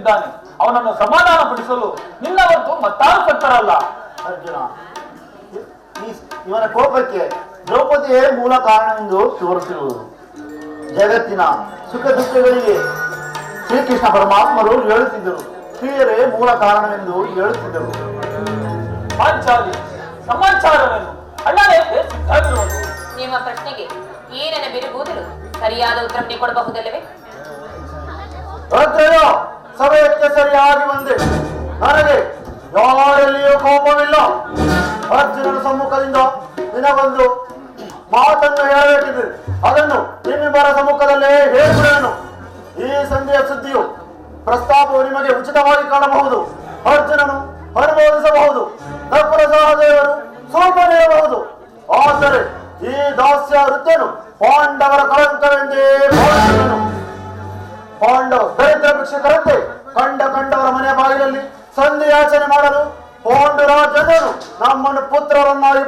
ಎದುರಿಸುತ್ತಿದ್ದಾನೆ. ಅವನನ್ನು ಸಮಾಧಾನ ಪಡಿಸಲು ನಿನ್ನ ಹೊರತು ಮತ್ತಾರು ಸತ್ತರಲ್ಲ. ಅರ್ಜುನ, ಇವನ ಕೋಪಕ್ಕೆ ದ್ರೌಪದಿಯೇ ಮೂಲ ಕಾರಣವೆಂದು ತೋರಿಸಿರುವುದು. ಜಗತ್ತಿನ ಸುಖ ದುಃಖಗಳಿಗೆ ಶ್ರೀಕೃಷ್ಣ ಪರಮಾತ್ಮರು ಹೇಳುತ್ತಿದ್ದರು, ಸ್ತ್ರೀಯರೇ ಮೂಲ ಕಾರಣವೆಂದು ಹೇಳುತ್ತಿದ್ದರು. ಪಾಂಚಾಲಿ ಸಮಾಚಾರವೇನು? ಅಣ್ಣನೇ ಸಿದ್ಧಾಗಿರುವುದು. ನಿಮ್ಮ ಪ್ರಶ್ನೆಗೆ ಏನೇನ ಬಿರುಗುವುದಲು ಸರಿಯಾದ ಉತ್ತರವನ್ನು ಕೊಡಬಹುದಲ್ಲವೇ? ಭದ್ರಯೋ, ಸಮಯಕ್ಕೆ ಸರಿಯಾಗಿ ಬಂದೆ. ನನಗೆ ಯಾರಲ್ಲಿಯೂ ಕೋಪವಿಲ್ಲ. ಅರ್ಜುನನ ಸಮ್ಮುಖದಿಂದ ನಿನಗೊಂದು ಮಾತನ್ನು ಹೇಳಬೇಕಿದೆ. ಅದನ್ನು ನಿಮ್ಮಿಬ್ಬರ ಸಮ್ಮುಖದಲ್ಲೇ ಹೇಳಿಬಿಡೋಣ. ಈ ಸಂಧಿಯ ಸುದ್ದಿಯು ಪ್ರಸ್ತಾಪವು ನಿಮಗೆ ಉಚಿತವಾಗಿ ಕಾಣಬಹುದು. ಅರ್ಜುನನು ಅನುಮೋದಿಸಬಹುದು, ನಕುಲ ಸಹದೇವರು ಸ್ವಲ್ಪ ನೀಡಬಹುದು. ಆದರೆ ಈ ದಾಸ್ಯ ವೃತ್ತಿಯನ್ನು ಪಾಂಡವರ ಕಳಂಕವೆಂದೇ ಭಾವಿಸಿದನು. ಪಾಂಡವ ದರಿದ್ರ ಭಿಕ್ಷಕರಂತೆ ಕಂಡವರ ಮನೆಯ ಬಾಗಿಲಲ್ಲಿ ಸಂಧಿ ಯಾಚನೆ ಮಾಡಲು ಪಾಂಡು ರಾಜರು ನಮ್ಮನ್ನು ಪುತ್ರರನ್ನಾಗಿ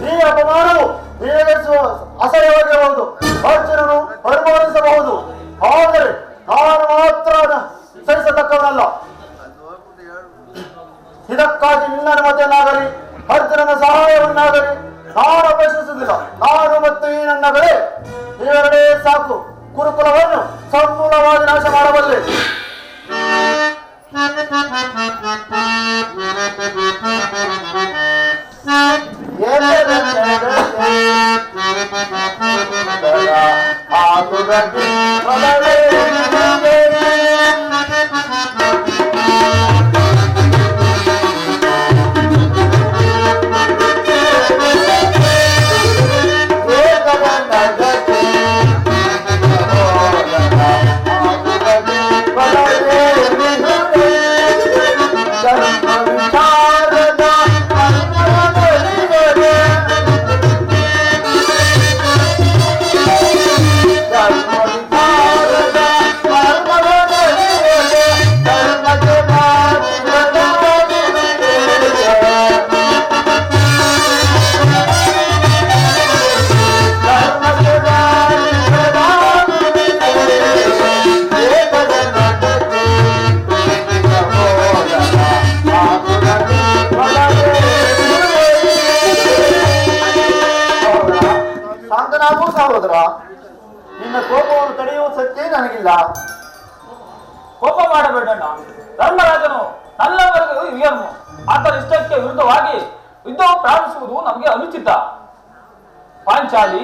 ಈ ಅಪಮಾನವು ನೀರಿಸುವ ಅಸಹ್ಯವಾಗಿರಬಹುದು. ಅರ್ಜುನನು ಅನುಮೋದಿಸಬಹುದು, ಆದರೆ ನಾನು ಮಾತ್ರ ಸಹಿಸತಕ್ಕವನಲ್ಲ. ಇದಕ್ಕಾಗಿ ನಿನ್ನ ಅನುಮತಿಯನ್ನಾಗಲಿ ಅರ್ಜುನನ ಸಹಾಯವನ್ನಾಗಲಿ ನಾನು ಅಪೇಕ್ಷಿಸುವುದಿಲ್ಲ. ನಾನು ಮತ್ತು ಈ ನನ್ನ ಗಡೆ ಇವೆರಡೇ ಸಾಕು. ಕುರುಕುಲವನ್ನು ಸಂಪೂರ್ಣವಾಗಿ ನಾಶ ಮಾಡಬಲ್ಲೆ. ಸಹೋದರ, ನಿನ್ನ ಕೋಪವನ್ನು ತಡೆಯುವ ಸತ್ಯ ನನಗಿಲ್ಲ. ಕೋಪ ಮಾಡಬೇಡಣ್ಣ. ಧರ್ಮರಾಜನು ನಲ್ಲವರೆಗೂ ಹಿರಿಯನು. ಆತನ ಇಷ್ಟಕ್ಕೆ ವಿರುದ್ಧವಾಗಿ ಯುದ್ಧವು ಪ್ರಾರಂಭಿಸುವುದು ನಮಗೆ ಅನುಚಿತ. ಪಾಂಚಾಲಿ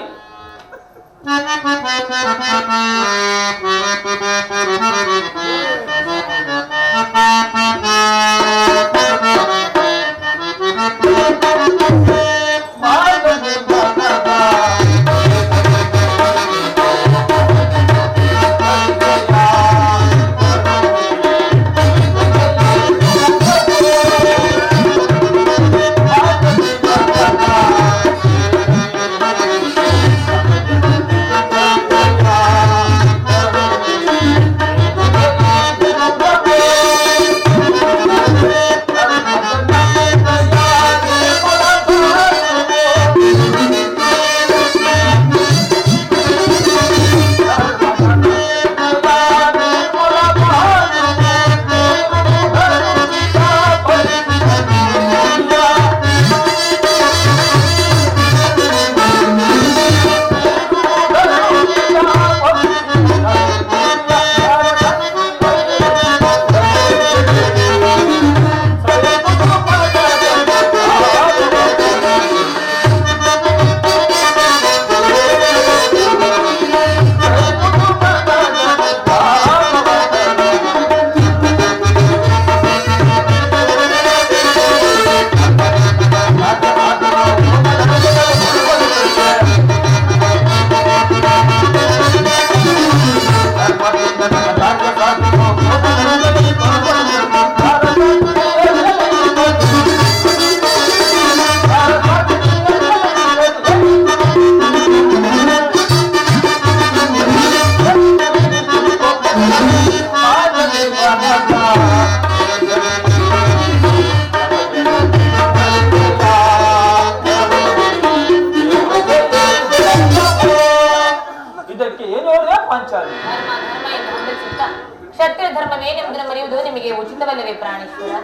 ಕ್ಷತ್ರಿಯ ಧರ್ಮವೇನೆಂಬುದನ್ನು ಮರೆಯುವುದು ನಿಮಗೆ ಉಚಿತವಲ್ಲವೇ ಪ್ರಾಣೇಶ್ವರ?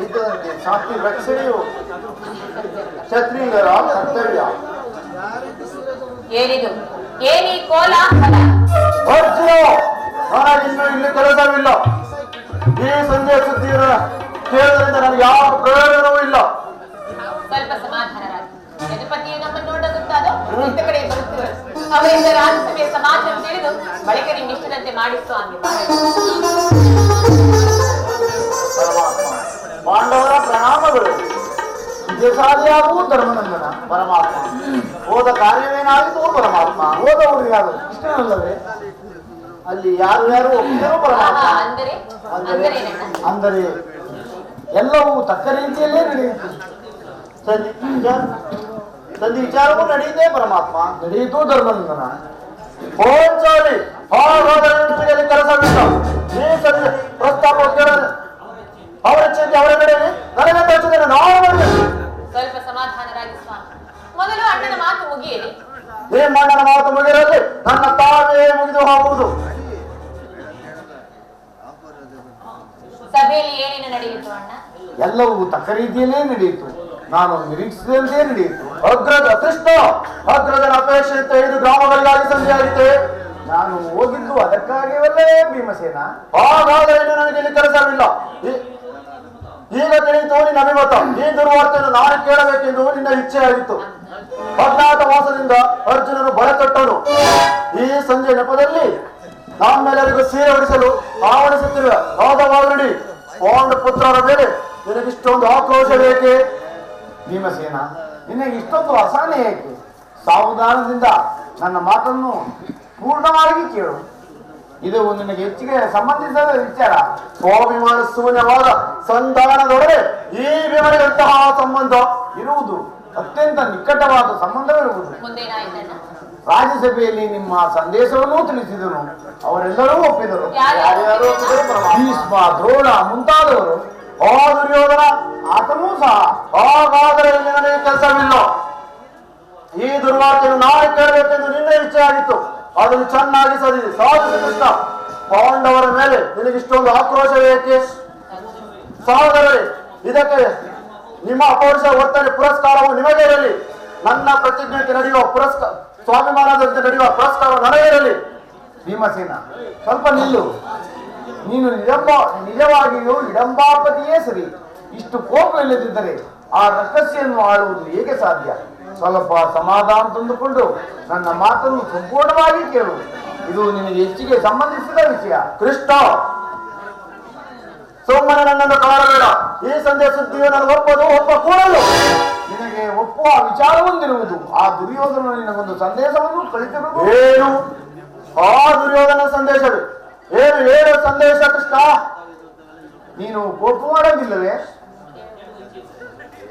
ಇದರಂತೆ ಶಾಂತಿ ರಕ್ಷಣೆಯು ಕ್ಷತ್ರಿಯರ ಕರ್ತವ್ಯ. ಏನಿದು? ಏನಿ ಕೋಲಾಹಲ? ಅರ್ಜುನ, ನನಗಿನ್ನು ಇಲ್ಲಿ ಕೆಲಸವಿಲ್ಲ. ಈ ಸಂಜೆ ಸುದ್ದಿಯ ಕೇಳಿದ್ರಿಂದ ನನಗೆ ಯಾವ ಪ್ರಯೋಜನವೂ ಇಲ್ಲ. ಸ್ವಲ್ಪ ಸಮಾಧಾನರಾಗಿ. ಯದುಪತಿಯು ನಮ್ಮನ್ನು ನೋಡಗುತ್ತಾದೋ ಇಂಥ ಕಡೆ ಬರುತ್ತಿವರು. ಅವರಿಂದ ರಾಜ್ಯಸಭೆಯ ಸಮಾಚಾರ ತಿಳಿದು ಬಳಿಕ ನಿಮ್ಮ ಇಷ್ಟದಂತೆ ಮಾಡಿಸುವ ಹಂಗೆ ಪಾಂಡವರ ಪ್ರಣಾಮಗಳು. ವಿಜಯಶಾಲಿಯಾಗುವ ಧರ್ಮನಂದನ ಪರಮಾತ್ಮ. ಹೋದ ಕಾರ್ಯವೇನಾಯಿತು ಪರಮಾತ್ಮ, ಹೋದವರು ಯಾರು ಇಷ್ಟನಲ್ಲವೇ? ಅಲ್ಲಿ ಯಾರು ಯಾರು ಒಪ್ಪಿದರು ಪರಮಾತ್ಮ. ಅಂದರೆ ಅಂದರೆ ಎಲ್ಲವೂ ತಕ್ಕ ರೀತಿಯಲ್ಲೇ ನಡೆಯಿತು. ಸಂಧಿ ವಿಚಾರವೂ ನಡೆಯಿದೆ ಪರಮಾತ್ಮ. ನಡೆಯಿತು ಧರ್ಮನಂದನ. ಹೋಂಚಾಲಿ ಹಾಗಾದರೆ ಕೆಲಸವಿಲ್ಲ. ಈ ಸಂಜೆ ಪ್ರಸ್ತಾಪ ಅವರ ಚಿಂತೆ ಅವರ ಕಡೆ, ನನಗೆ ತೋಚಿದರೆ ನಾವು ಮಾಡಬೇಕು. ಸ್ವಲ್ಪ ಸಮಾಧಾನರಾಗಿ ಸ್ವಾಮಿ. ಮೊದಲು ಅಣ್ಣನ ಮಾತು ಮುಗಿಯಲಿ. ನಿಮ್ಮ ಅಣ್ಣನ ಮಾತು ಮುಗಿಯರಲ್ಲಿ ನನ್ನ ತಾವೇ ಮುಗಿದು ಹೋಗುವುದು. ಸಭೆಯಲ್ಲಿ ಏನೇನು ನಡೆಯಿತು ಅಣ್ಣ? ಎಲ್ಲವೂ ತಕ್ಕ ರೀತಿಯಲ್ಲೇ ನಡೆಯಿತು. ನಾನು ನಿರೀಕ್ಷಿಸಿದಂತೆ ನಡೆಯಿತು. ಅಗ್ರದ ಕೃಷ್ಣ, ಅಗ್ರದನ ಅಪೇಕ್ಷೆಯಂತೆ 5 ಗ್ರಾಮಗಳಿಗಾಗಿ ಸಂಧಿಯಾಗಿತ್ತೆ. ನಾನು ಹೋಗಿದ್ದು ಅದಕ್ಕಾಗಿಯಲ್ಲೇ ಭೀಮಸೇನ. ಹಾಗಾದರೆ ನನಗೆ ಇಲ್ಲಿ ಕೆಲಸವಿಲ್ಲ. ಈಗ ತಿಳಿಯಿತು ನಿನ್ನ ಅಭಿಮತ. ಈ ದುರ್ವಾರ್ತೆಯನ್ನು ನಾನು ಕೇಳಬೇಕೆಂದು ನಿನ್ನ ಇಚ್ಛೆ ಆಗಿತ್ತು. ಅಜ್ಞಾತವಾಸದಿಂದ ಅರ್ಜುನನು ಬಳೆತಟ್ಟನು. ಈ ಸಂಜೆ ನೆಪದಲ್ಲಿ ನಮ್ಮೆಲ್ಲರಿಗೂ ಸೀರೆ ಹೊಡಿಸಲು ಆವಣಿಸುತ್ತಿರುವ ರಾಧವಾಗಡಿ ಪಾಂಡ ಪುತ್ರರ ಮೇಲೆ ನಿನಗಿಷ್ಟೊಂದು ಆಕ್ರೋಶ ಬೇಕೆ? ಭೀಮಸೇನ, ನಿನಗೆ ಇಷ್ಟೊಂದು ಅಸಹನೆ ಏಕೆ? ಸಾವಧಾನದಿಂದ ನನ್ನ ಮಾತನ್ನು ಪೂರ್ಣವಾಗಿ ಕೇಳು. ಇದು ನಿನಗೆ ಹೆಚ್ಚಿಗೆ ಸಂಬಂಧಿಸಿದ ವಿಚಾರ. ಸ್ವಾಭಿಮಾನ ಶೂನ್ಯವಾದ ಸಂಧಾನದೊಡನೆ ಈ ವಿವರಣೆಯಂತಹ ಸಂಬಂಧ ಇರುವುದು, ಅತ್ಯಂತ ನಿಕಟವಾದ ಸಂಬಂಧವಿರುವುದು. ರಾಜ್ಯಸಭೆಯಲ್ಲಿ ನಿಮ್ಮ ಸಂದೇಶವನ್ನೂ ತಿಳಿಸಿದನು. ಅವರೆಲ್ಲರೂ ಒಪ್ಪಿದರು. ಯಾರ್ಯಾರು ಒಪ್ಪಿದರು? ಭೀಷ್ಮ, ದ್ರೋಣ ಮುಂತಾದವರು. ಆ ದುರ್ಯೋಧನ ಆತನೂ ಸಹ. ಹಾಗಾದರೆ ಇಲ್ಲಿ ನನಗೆ ಕೆಲಸವಿಲ್ಲ. ಈ ದುರ್ವಾರ್ತೆಯನ್ನು ನಾಳೆ ಕೇಳಬೇಕೆಂದು ನಿನ್ನೆ ಇಚ್ಛೆ ಆಗಿತ್ತು. ಅದನ್ನು ಚೆನ್ನಾಗಿ ಸಾಧಿಸಿ ಕೃಷ್ಣ. ಪಾಂಡವರ ಮೇಲೆ ನಿನಗಿಷ್ಟೊಂದು ಆಕ್ರೋಶ ಏಕೆ? ಸಹೋದರರೇ, ಇದಕ್ಕೆ ನಿಮ್ಮ ಅಪೌರುಷ ವರ್ತನೆ ಪುರಸ್ಕಾರವು ನಿಮಗೆ ಇರಲಿ. ನನ್ನ ಪ್ರತಿಜ್ಞೆಗೆ ನಡೆಯುವ ಪುರಸ್ಕಾರ, ಸ್ವಾಭಿಮಾನದಂತೆ ನಡೆಯುವ ಪುರಸ್ಕಾರ ನನಗೆ ಇರಲಿ. ಭೀಮಸೇನ, ಸ್ವಲ್ಪ ನಿಲ್ಲು. ನೀನು ನಿಜವಾಗಿಯೂ ಇಡಂಬಾಪತಿಯೇ ಸರಿ. ಇಷ್ಟು ಕೋಪ ಇಲ್ಲದಿದ್ದರೆ ಆ ರಕ್ಕಸಿಯನ್ನು ಆಳುವುದು ಹೇಗೆ ಸಾಧ್ಯ? ಸ್ವಲ್ಪ ಸಮಾಧಾನ ತಂದುಕೊಂಡು ನನ್ನ ಮಾತನ್ನು ಸಂಪೂರ್ಣವಾಗಿ ಕೇಳು. ಇದು ನಿನಗೆ ಹೆಚ್ಚಿಗೆ ಸಂಬಂಧಿಸಿದ ವಿಷಯ. ಕೃಷ್ಣ, ಸೋಮನ ನನ್ನನ್ನು ಕಾಣಬೇಡ. ಈ ಸಂದೇಶ ಸುದ್ದಿಯು ನನಗೆ ಒಪ್ಪ ಕೂಡಲು ನಿನಗೆ ಒಪ್ಪುವ ವಿಚಾರ ಹೊಂದಿರುವುದು. ಆ ದುರ್ಯೋಧನ ನಿನಗೊಂದು ಸಂದೇಶವನ್ನು ಕಳಿಸಿರುವುದು. ಏನು ಆ ದುರ್ಯೋಧನ ಸಂದೇಶವೇ? ಏನು ಸಂದೇಶ ಕೃಷ್ಣ? ನೀನು ಕೋಪ ಮಾಡೋದಿಲ್ಲವೇ?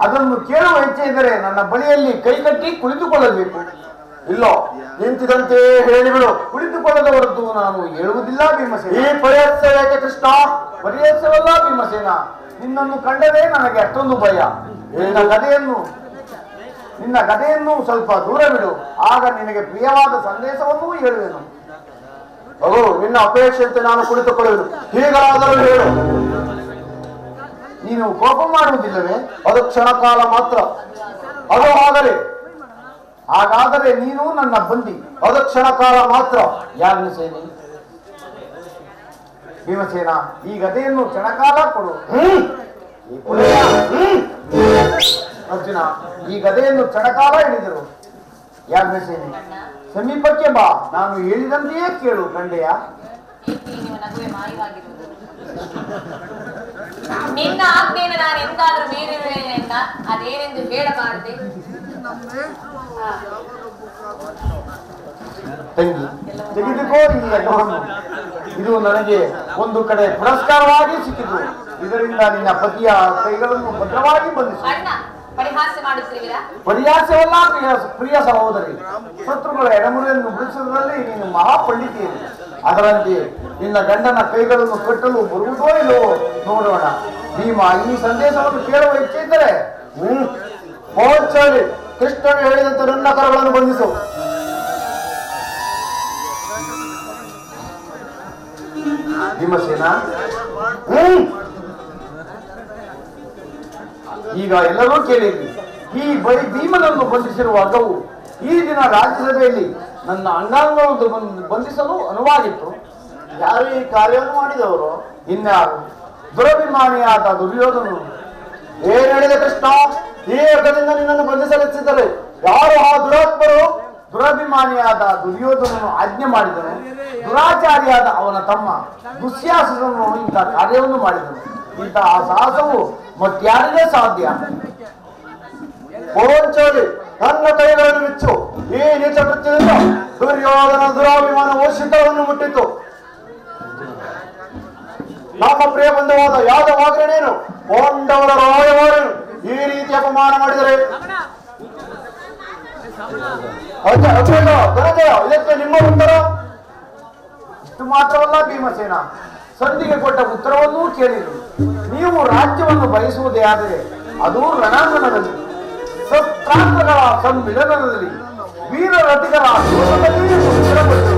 ಅದನ್ನು ಕೇಳುವ ಇಚ್ಛೆ ಇದ್ದರೆ ನನ್ನ ಬಳಿಯಲ್ಲಿ ಕೈಕಟ್ಟಿ ಕುಳಿತುಕೊಳ್ಳಬೇಕು. ಇಲ್ಲ, ನಿಂತಿದಂತೆ ಹೇಳಿಬಿಡು. ಕುಳಿತುಕೊಳ್ಳದ ಹೊರತು ನಾನು ಹೇಳುವುದಿಲ್ಲ ಭೀಮಸೇನ. ಈ ಪರಿಹರಿಸ ಯಾಕೆ ಕೃಷ್ಣ? ಪರಿಹರಿಸವಲ್ಲ ಭೀಮಸೇನ. ನಿನ್ನನ್ನು ಕಂಡರೆ ನನಗೆ ಅಷ್ಟೊಂದು ಭಯ. ನಿನ್ನ ಗದೆಯನ್ನು ಸ್ವಲ್ಪ ದೂರ ಬಿಡು. ಆಗ ನಿನಗೆ ಪ್ರಿಯವಾದ ಸಂದೇಶವನ್ನೂ ಹೇಳುವೆನು. ನಿನ್ನ ಅಪೇಕ್ಷೆಯಂತೆ ನಾನು ಕುಳಿತುಕೊಳ್ಳುವುದು. ಹೀಗಾದರೂ ಹೇಳು. ನೀನು ಕೋಪ ಮಾಡುವುದಿಲ್ಲವೇ? ಅದು ಕ್ಷಣಕಾಲ ಮಾತ್ರ. ಅದು ಹಾಗಾದರೆ ನೀನು ನನ್ನ ಬಂದಿ. ಅದು ಕ್ಷಣಕಾಲ ಮಾತ್ರ. ಯಾಜ್ಞಸೇನಿ, ಭೀಮಸೇನ, ಈ ಗದೆಯನ್ನು ಕ್ಷಣಕಾಲ ಕೊಡು. ಅರ್ಜುನ, ಈ ಗದೆಯನ್ನು ಕ್ಷಣಕಾಲ ಹಿಡಿದರು. ಯಾಜ್ಞಸೇನಿ, ಸಮೀಪಕ್ಕೆ ಬಾ. ನಾನು ಹೇಳಿದಂತೆಯೇ ಕೇಳು. ಕಂಡೆಯ ನಿನ್ನ ಆಜ್ಞೆಯನ್ನು ನಾನು ಎಂದಾದ್ರೂ ಮೀರಿರುವೆನೆ ಅಂತ ಅದೇನೆಂದು ಹೇಳಬಾರದೆ? ತಂಗಿ, ತೆಗೆದುಕೋ ಈ ಲಗ್ನವನ್ನು. ಇದು ನನಗೆ ಒಂದು ಕಡೆ ಪುರಸ್ಕಾರವಾಗಿ ಸಿಕ್ಕಿತು. ಇದರಿಂದ ನಿನ್ನ ಪತಿಯ ಕೈಗಳನ್ನು ಭದ್ರವಾಗಿ ಬಂಧಿಸು. ಅಣ್ಣ, ಪರಿಹಾಸ್ಯ ಮಾಡುತ್ತಿರುವಿರಾ? ಪರಿಹಾಸ್ಯವಲ್ಲ ಪ್ರಿಯ ಸಹೋದರಿ. ಶತ್ರುಗಳ ಎಡಮುರಿಯನ್ನು ಬಿಡಿಸುವುದರಲ್ಲಿ ನೀನು ಮಹಾಪಂಡಿತಿಯರು. ಅದರಂತೆ ನಿನ್ನ ಗಂಡನ ಕೈಗಳನ್ನು ಕಟ್ಟಲು ಬರುವುದೋ ಇಲ್ಲವೋ ನೋಡೋಣ. ಭೀಮ, ಈ ಸಂದೇಶವನ್ನು ಕೇಳುವ ಇಚ್ಛೆ ಇದ್ದರೆ ಪೋಂಚಾಲಿ ಕೃಷ್ಣನು ಹೇಳಿದಂತೆ ನನ್ನ ಕರಗಳನ್ನು ಬಂಧಿಸು. ಭೀಮಸೇನ, ಈಗ ಎಲ್ಲರೂ ಕೇಳಿರಿ. ಈ ಬರೀ ಭೀಮನನ್ನು ಬಂಧಿಸಿರುವ ಅಗವು ಈ ದಿನ ರಾಜ್ಯಸಭೆಯಲ್ಲಿ ನನ್ನ ಅಂಗಾಂಗವನ್ನು ಬಂಧಿಸಲು ಅನುವಾಗಿತ್ತು. ಯಾರು ಈ ಕಾರ್ಯವನ್ನು ಮಾಡಿದವರು? ಇನ್ಯಾರು? ದುರಭಿಮಾನಿಯಾದ ದುರ್ಯೋಧನನು. ಏನ್ ಹೇಳಿದೆ ಕೃಷ್ಣ? ಈ ಅಗ್ಗದಿಂದ ನಿನ್ನನ್ನು ಬಂಧಿಸಲಿಚ್ಚಿದ್ದಾರೆ. ಯಾರು ಆ ದುರಾತ್ಮರು? ದುರಭಿಮಾನಿಯಾದ ದುರ್ಯೋಧನನು ಆಜ್ಞೆ ಮಾಡಿದನು. ದುರಾಚಾರಿಯಾದ ಅವನ ತಮ್ಮ ದುಶ್ಯಾಸನನು ಇಂತಹ ಕಾರ್ಯವನ್ನು ಮಾಡಿದನು. ಇಂತಹ ಸಾಹಸವು ಮತ್ಯಾರಿಗೇ ಸಾಧ್ಯ? ಪೋಂಚೋಲಿ, ನನ್ನ ಕೈಗಳನ್ನು ಬಿಚ್ಚು. ಈ ನೀಚ ಕೃತ್ಯದಿಂದ ದುರ್ಯೋಧನ ದುರಾಭಿಮಾನವು ಶಿಖರವನ್ನು ಮುಟ್ಟಿತು. ನಮ್ಮ ಪ್ರಿಯ ಬಂಧುವಾದ ಯಾದವಾಗ್ರನೇನು ಪಾಂಡವರ ರಾಯವಾರನು ಈ ರೀತಿ ಅಪಮಾನ ಮಾಡಿದರೆ ಇದಕ್ಕೆ ನಿಮ್ಮ ಉತ್ತರ? ಇಷ್ಟು ಮಾತ್ರವಲ್ಲ ಭೀಮಸೇನ, ಸಂಧಿಗೆ ಕೊಟ್ಟ ಉತ್ತರವನ್ನೂ ಕೇಳಿದರು. ನೀವು ರಾಜ್ಯವನ್ನು ಬಯಸುವುದೇ ಆದರೆ ಅದು ರಣಾಂಗಣದಲ್ಲಿ, ಶಸ್ತ್ರಾಸ್ತ್ರಗಳ ಸಮ್ಮಿಲನದಲ್ಲಿ, ವೀರ ರಥಿಗಳ ಜೋಗದಲ್ಲಿ ಉತ್ತರಪಟ್ಟರು.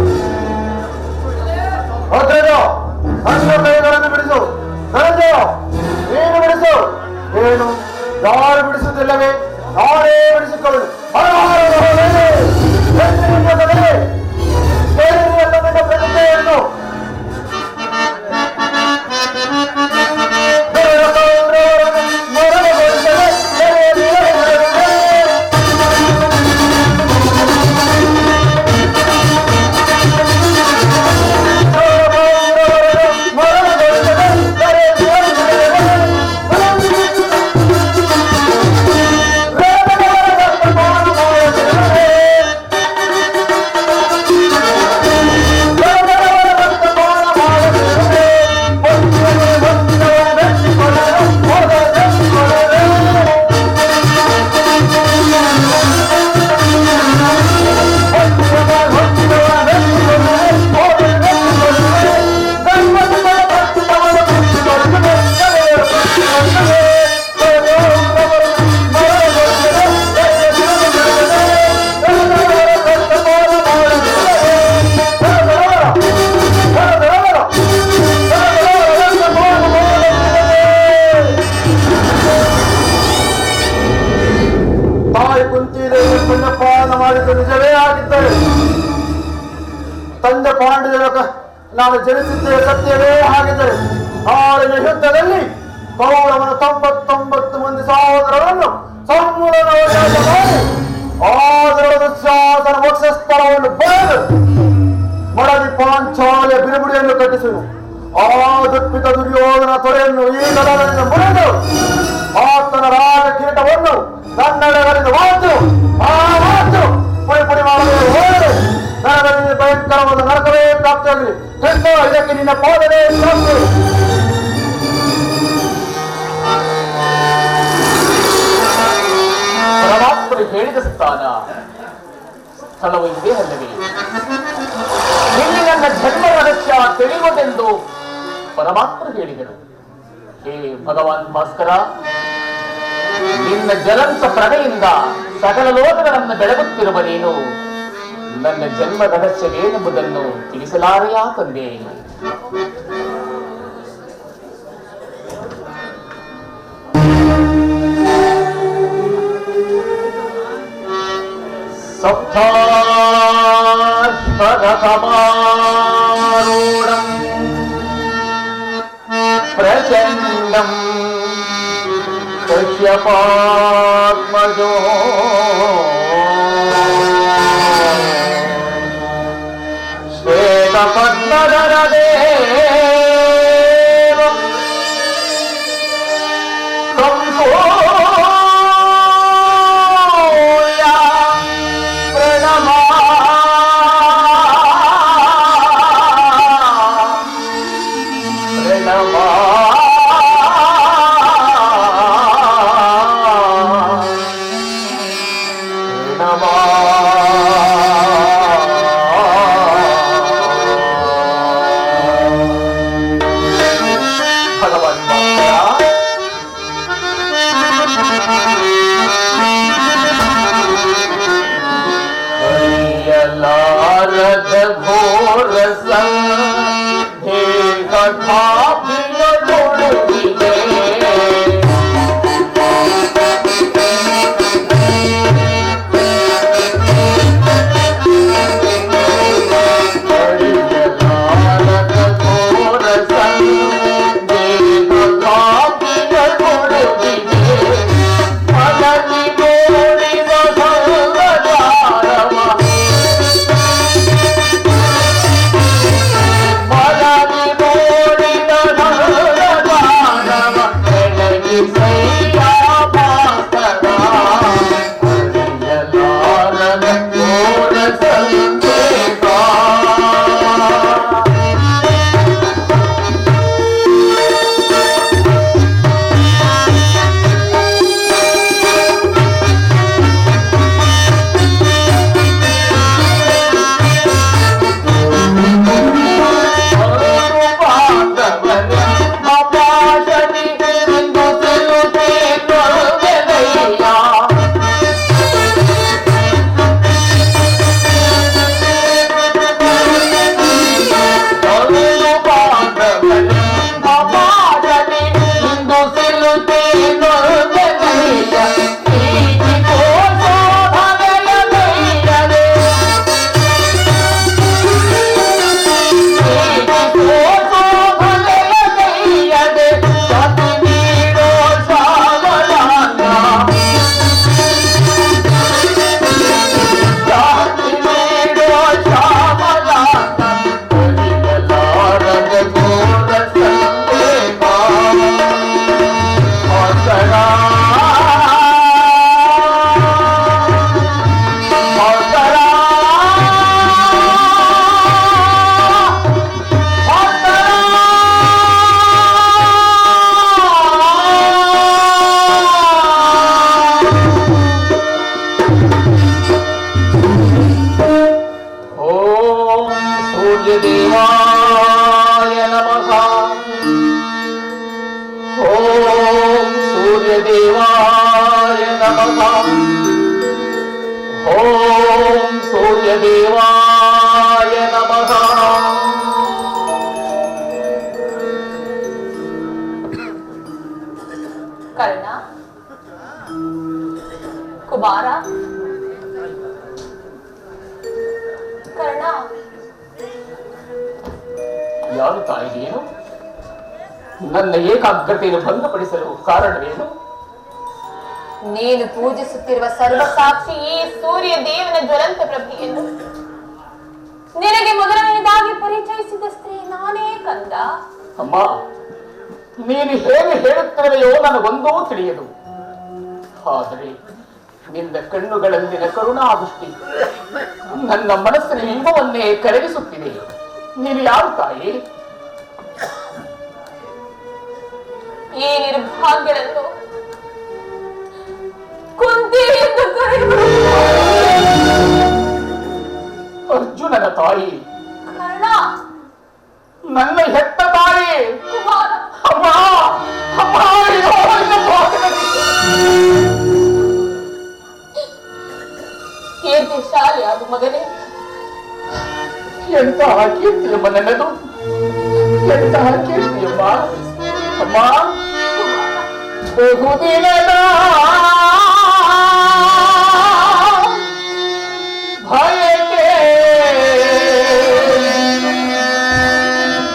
ನನ್ನ ಕೈಗಳನ್ನು ಬಿಡಿಸು. ನೀನು ಬಿಡಿಸು. ಏನು? ಯಾರು ಬಿಡಿಸುತ್ತಿಲ್ಲವೇ? ನಾನೇ ಬಿಡಿಸಿಕೊಳ್ಳು. ಪ್ರತಿಜ್ಞೆಯನ್ನು ತಂದೆ ಪಾಂಡವ ನಾನು ಜನಿಸಿದ್ದೇ ಸತ್ಯವೇ ಆಗಿದ್ದರೆ ನಾಳಿನ ಯುದ್ಧದಲ್ಲಿ ಕೌರವನ 99 ಮಂದಿ ಸಹೋದರರನ್ನು ಸಮೂಲನಾಶ ಮಾಡಿ ಆದರ ದುಶ್ಯಾಸನ ವಕ್ಷಸ್ಥಳವನ್ನು ಬರೆದು ಮಡದಿ ಪಾಂಚಾಲಿಯ ಬಿರುಬಿಡಿಯನ್ನು ಕಟ್ಟಿಸುವುದು. ಆ ದುಪ್ಪಿತ ದುರ್ಯೋಧನ ತೊರೆಯನ್ನು ಈ ಗದಗಳಿಂದ ಮುರಿದು ಆತನ ರಾಜ ಕಿರೀಟವನ್ನು ಕನ್ನಡಗಳಿಂದ ವಾಚು ಆ ವಾಚು ಪುಡಿ ಪುಡಿ ಮಾಡಲು ಹೋದರೆ ನನಗೆ ಭಯಂಕರವಾದ ನರಕವೇ ಪ್ರಾಪ್ತಿಯಾಗಲಿ. ಕೃಷ್ಣ, ಇದಕ್ಕೆ ನಿನ್ನ ಪಾದವೇ ಪ್ರಾಪ್ತಿ. ಪರಮಾತ್ಮರು ಹೇಳಿದ ಸ್ಥಳವು ಇದೇ ಅಲ್ಲವೇ? ಇಲ್ಲಿ ನನ್ನ ಜನ್ಮ ರಹಸ್ಯ ತಿಳಿಯುವುದೆಂದು ಪರಮಾತ್ಮರು ಹೇಳಿದರು. ಹೇ ಭಗವಾನ್ ಭಾಸ್ಕರ, ನಿನ್ನ ಜ್ವಲಂತ ಪ್ರಭೆಯಿಂದ ಸಕಲ ಲೋಕಗಳನ್ನು ಬೆಳಗುತ್ತಿರುವ ನೀನು ನನ್ನ ಜನ್ಮ ರಹಸ್ಯವೇನೆಂಬುದನ್ನು ತಿಳಿಸಲಾರೆಯಾ ತಂದೆ? ಸಪ್ತಾಶ್ವರಸಮಾರೂಢಂ ಪ್ರಚಂಡಂ ಕಶ್ಯಪಾತ್ಮಜೋ ಶ್ವೇತಪದ್ಮಧರದೇವಂ ಸಂಪೂರ್ಯ ಪ್ರಣಮಾ ಪ್ರಣಮಾ ಪ್ರಣಮಾ ಘೋರ ಸಂಘ सूर्यदेवाय नमः। ओम सूर्यदेवाय नमः। ಕರ್ಣ, ಕುಮಾರ, ಕರ್ಣ, ಯಾರು ತಾಯಿಗೇನು? ನನ್ನ ಏಕಾಗ್ರತೆಯನ್ನು ಭಂಗಪಡಿಸಲು ಕಾರಣವೇನು? ನೀನು ಪೂಜಿಸುತ್ತಿರುವ ಸರ್ವಸಾಕ್ಷಿ ಈ ಸೂರ್ಯ ದೇವನ ಜ್ವಲಂತ ಪ್ರಭೆಯನ್ನು ನಿನಗೆ ಮೊದಲನೆಯದಾಗಿ ಪರಿಚಯಿಸಿದ ಸ್ತ್ರೀ ನಾನೇ ಕಂದ. ಅಮ್ಮ, ನೀನು ಹೇಗೆ ಹೇಳುತ್ತಿರುವೆಯೋ ನನಗೊಂದೂ ತಿಳಿಯದು. ಆದರೆ ನಿನ್ನ ಕಣ್ಣುಗಳಲ್ಲಿನ ಕರುಣಾದೃಷ್ಟಿ ನನ್ನ ಮನಸ್ಸಿನ ಇಂಬವನ್ನೇ ಕರಗಿಸುತ್ತಿದೆ. ನೀನು ಯಾರು ತಾಯಿ? ಈ ನಿರ್ಭಾಗ್ಯರನ್ನು ಕುಂತಿ ಎಂದು ಅರ್ಜುನನ ತಾಯಿ, ಕರ್ಣ, ನನ್ನ ಹೆತ್ತ ತಾಯಿ. ಕುಮಾರ, ಅಮ್ಮ, ಅಮ್ಮ, ಅಯ್ಯೋ, ನನ್ನ ಭಾಗದಲ್ಲಿ. ಕೀರ್ತಿಶಾಲಿಯಾದ ಮಗನೇ, ಎಂತಹ ಕೀರ್ತಿಯಮ್ಮ ನನ್ನದು, ಎಂತಹ ಕೀರ್ತಿಯಮ್ಮ. ಅಮ್ಮ, ಬಹುದಿನದ ಭಯಕ್ಕೆ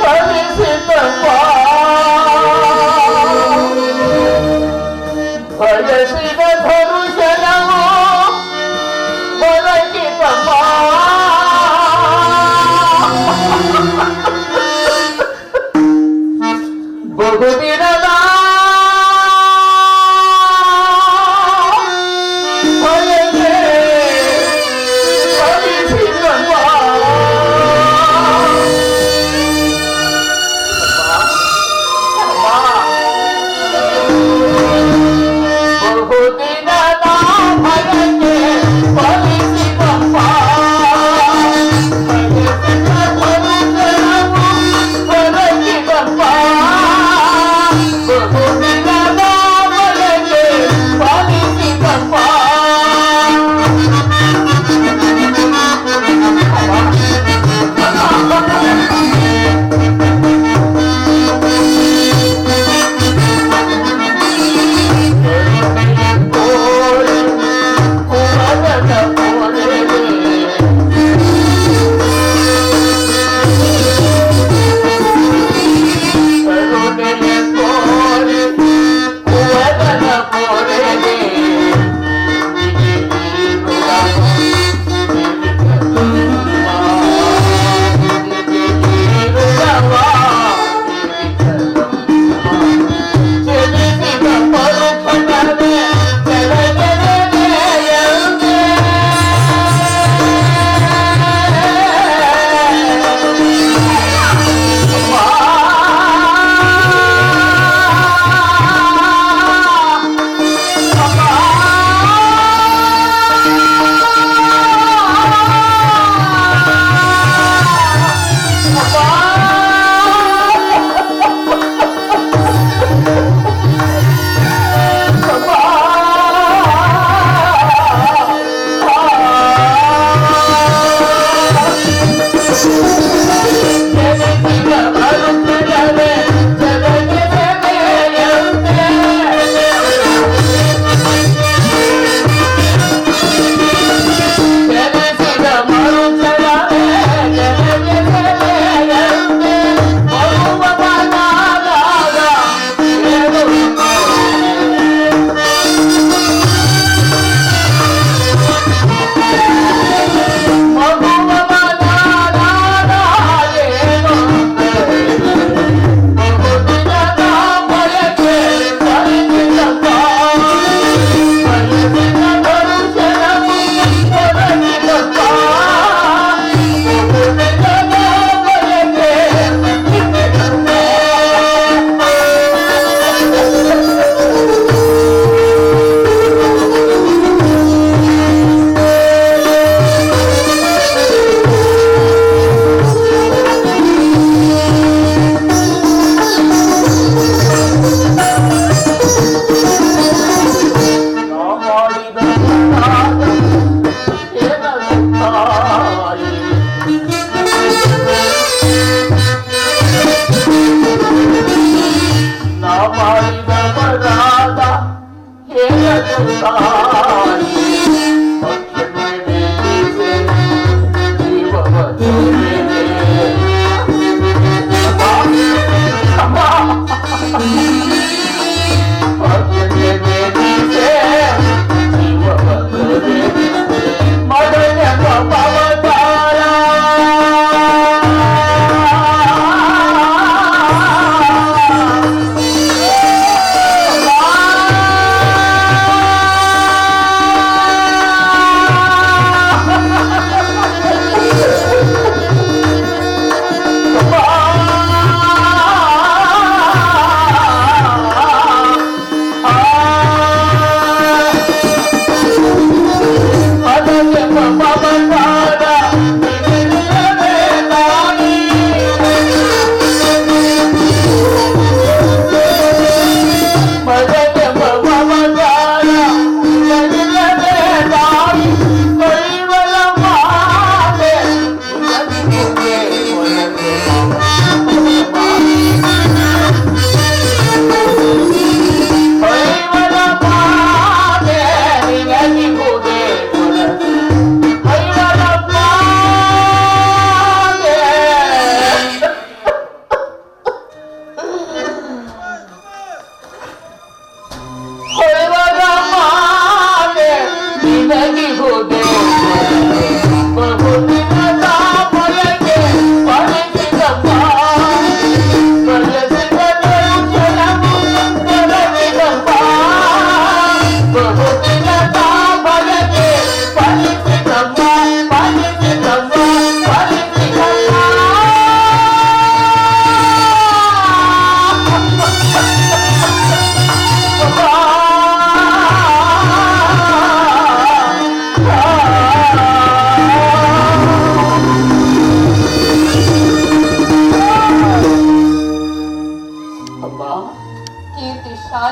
ಫಲಿಸಿತಪ್ಪ, ಬಯಸಿದ ಧನುಷನವು ಬಲಕಿತಪ್ಪ. ಬಹುದಿನದ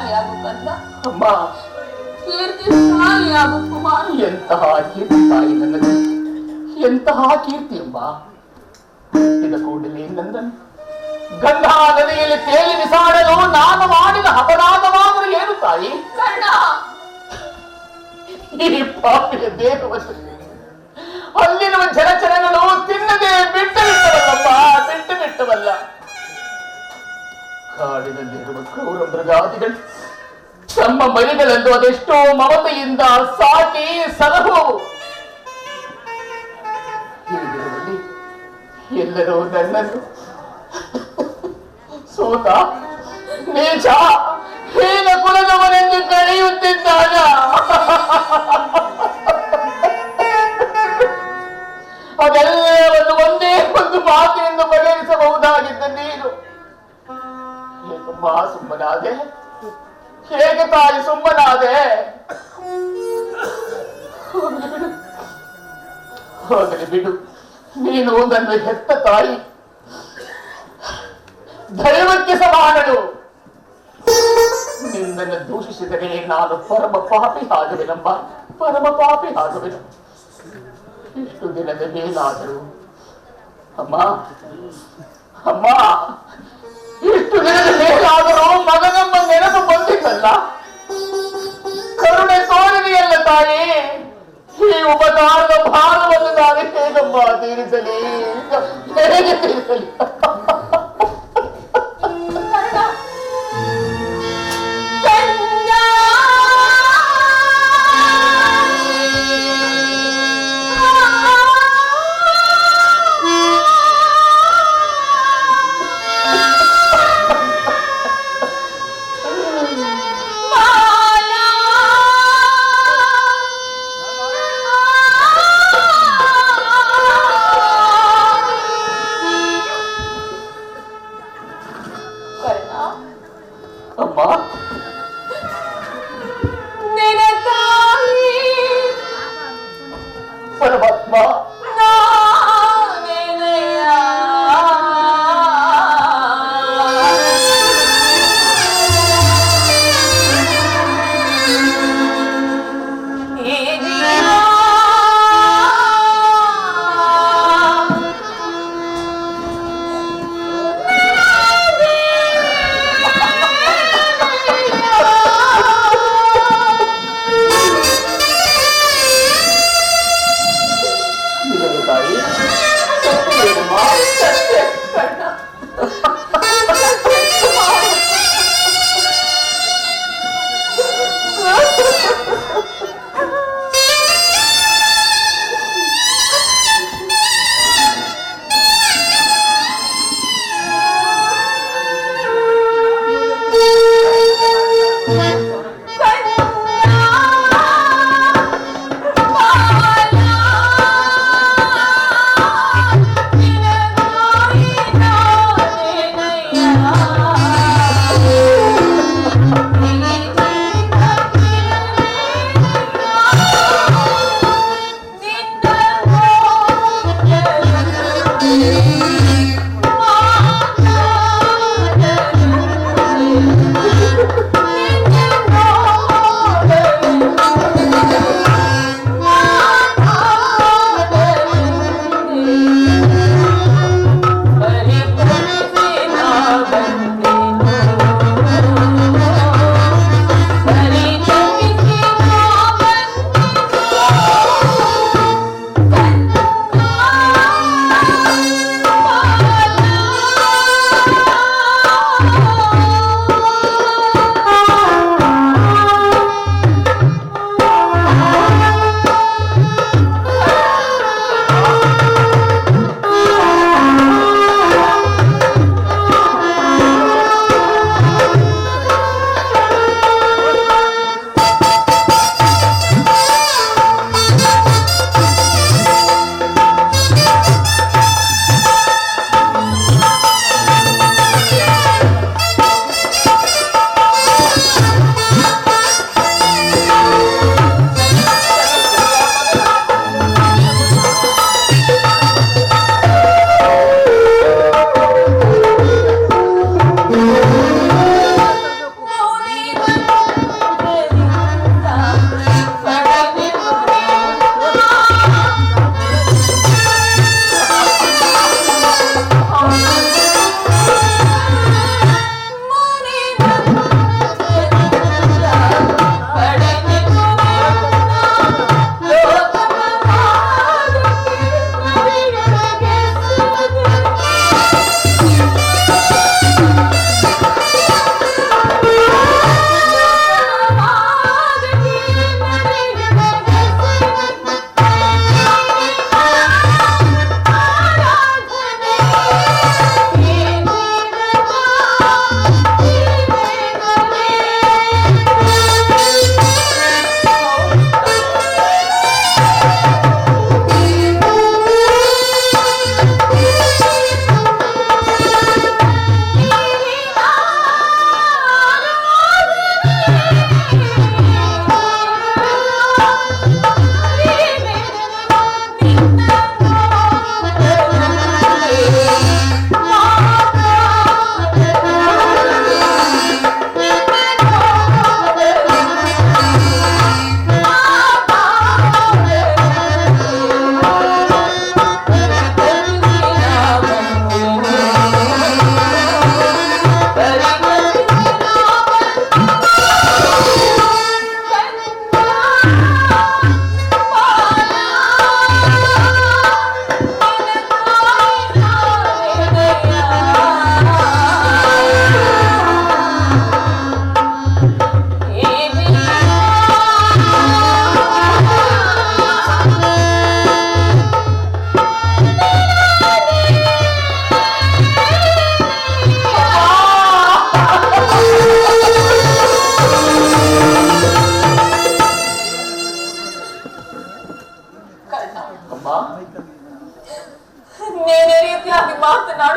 ಕೀರ್ತಿಶಾಲಿಯಾಗು ಕಂದ, ಅಮ್ಮ, ಕೀರ್ತಿಶಾಲಿಯಾಗು ಕುಮಾರ. ಎಂತಹ ಕೀರ್ತಿ ತಾಯಿ ನನ್ನದು, ಎಂತಹ ಕೀರ್ತಿ ಎಂಬ. ಇದ ಕೂಡಲೇ ನಂದನ್ ಗಂಗಾ ನದಿಯಲ್ಲಿ ತೇಲಿ ಬಿಸಾಡಲು ನಾನು ಮಾಡಿದ ಅಪರಾಧವಾದರೂ ಏನು ತಾಯಿ? ಕರ್ಣ, ಈ ಪಾಪಿಯ ದೇಹವನ್ನು ಅಲ್ಲಿರುವ ಜಲಚರಗಳು ತಿನ್ನದೆ ಬಿಟ್ಟವಲ್ಲಪ್ಪ, ಬಿಟ್ಟವಲ್ಲ. ಕಾಡಿನಲ್ಲಿರುವ ಕ್ರೂರ ಮೃಗಾದಿಗಳು ತಮ್ಮ ಮರಿಗಳೆಂದು ಅದೆಷ್ಟೋ ಮಮತೆಯಿಂದ ಸಾಕಿ ಸಲಹುವವು. ಹೀಗಿರುವಲ್ಲಿ ಎಲ್ಲರೂ ನನ್ನನ್ನು ಸೋತ ನೀಚ ಹೀನ ಕುಲದವನೆಂದು ಕರೆಯುತ್ತಿದ್ದಾಗ ಅದೆಲ್ಲವನ್ನು ಒಂದೇ ಒಂದು ಮಾತಿನಿಂದ ಬಗೆಹರಿಸಬಹುದಾಗಿದ್ದ ನೀನು ಹೇಗಮ್ಮ ಸುಮ್ಮನಾದೆ? ಹೇಗೆ ತಾಯಿ ಸುಮ್ಮನಾದೆ? ಹೋಗಲಿ ಬಿಡು, ನೀನು ನನ್ನ ಹೆತ್ತ ತಾಯಿ, ದೈವಕ್ಕೆ ಸಮಾನಳು. ನಿನ್ನನ್ನು ದೂಷಿಸಿದರೆ ನಾನು ಪರಮ ಪಾಪಿ ಆಗುವೆನಮ್ಮ, ಪರಮ ಪಾಪಿ ಆಗುವೆನು. ಇಷ್ಟು ದಿನದ ಮೇಲಾದರೂ ಅಮ್ಮ, ಅಮ್ಮ, ಇಷ್ಟು ದಿನದ ಮೇಲಾದರೂ ಮಗನಮ್ಮ ನೆನಪು ಬಂದಿದ್ದಲ್ಲ, ಕರುಣೆ ತೋರಿದೆಯಲ್ಲ ತಾಯಿ. ಈ ಉಪಕಾರದ ಭಾರವನ್ನು ನಾನು ಹೇಗಮ್ಮ ತೀರಿಸಲಿ, ಹೇಗೆ ತೀರಿಸಲಿ?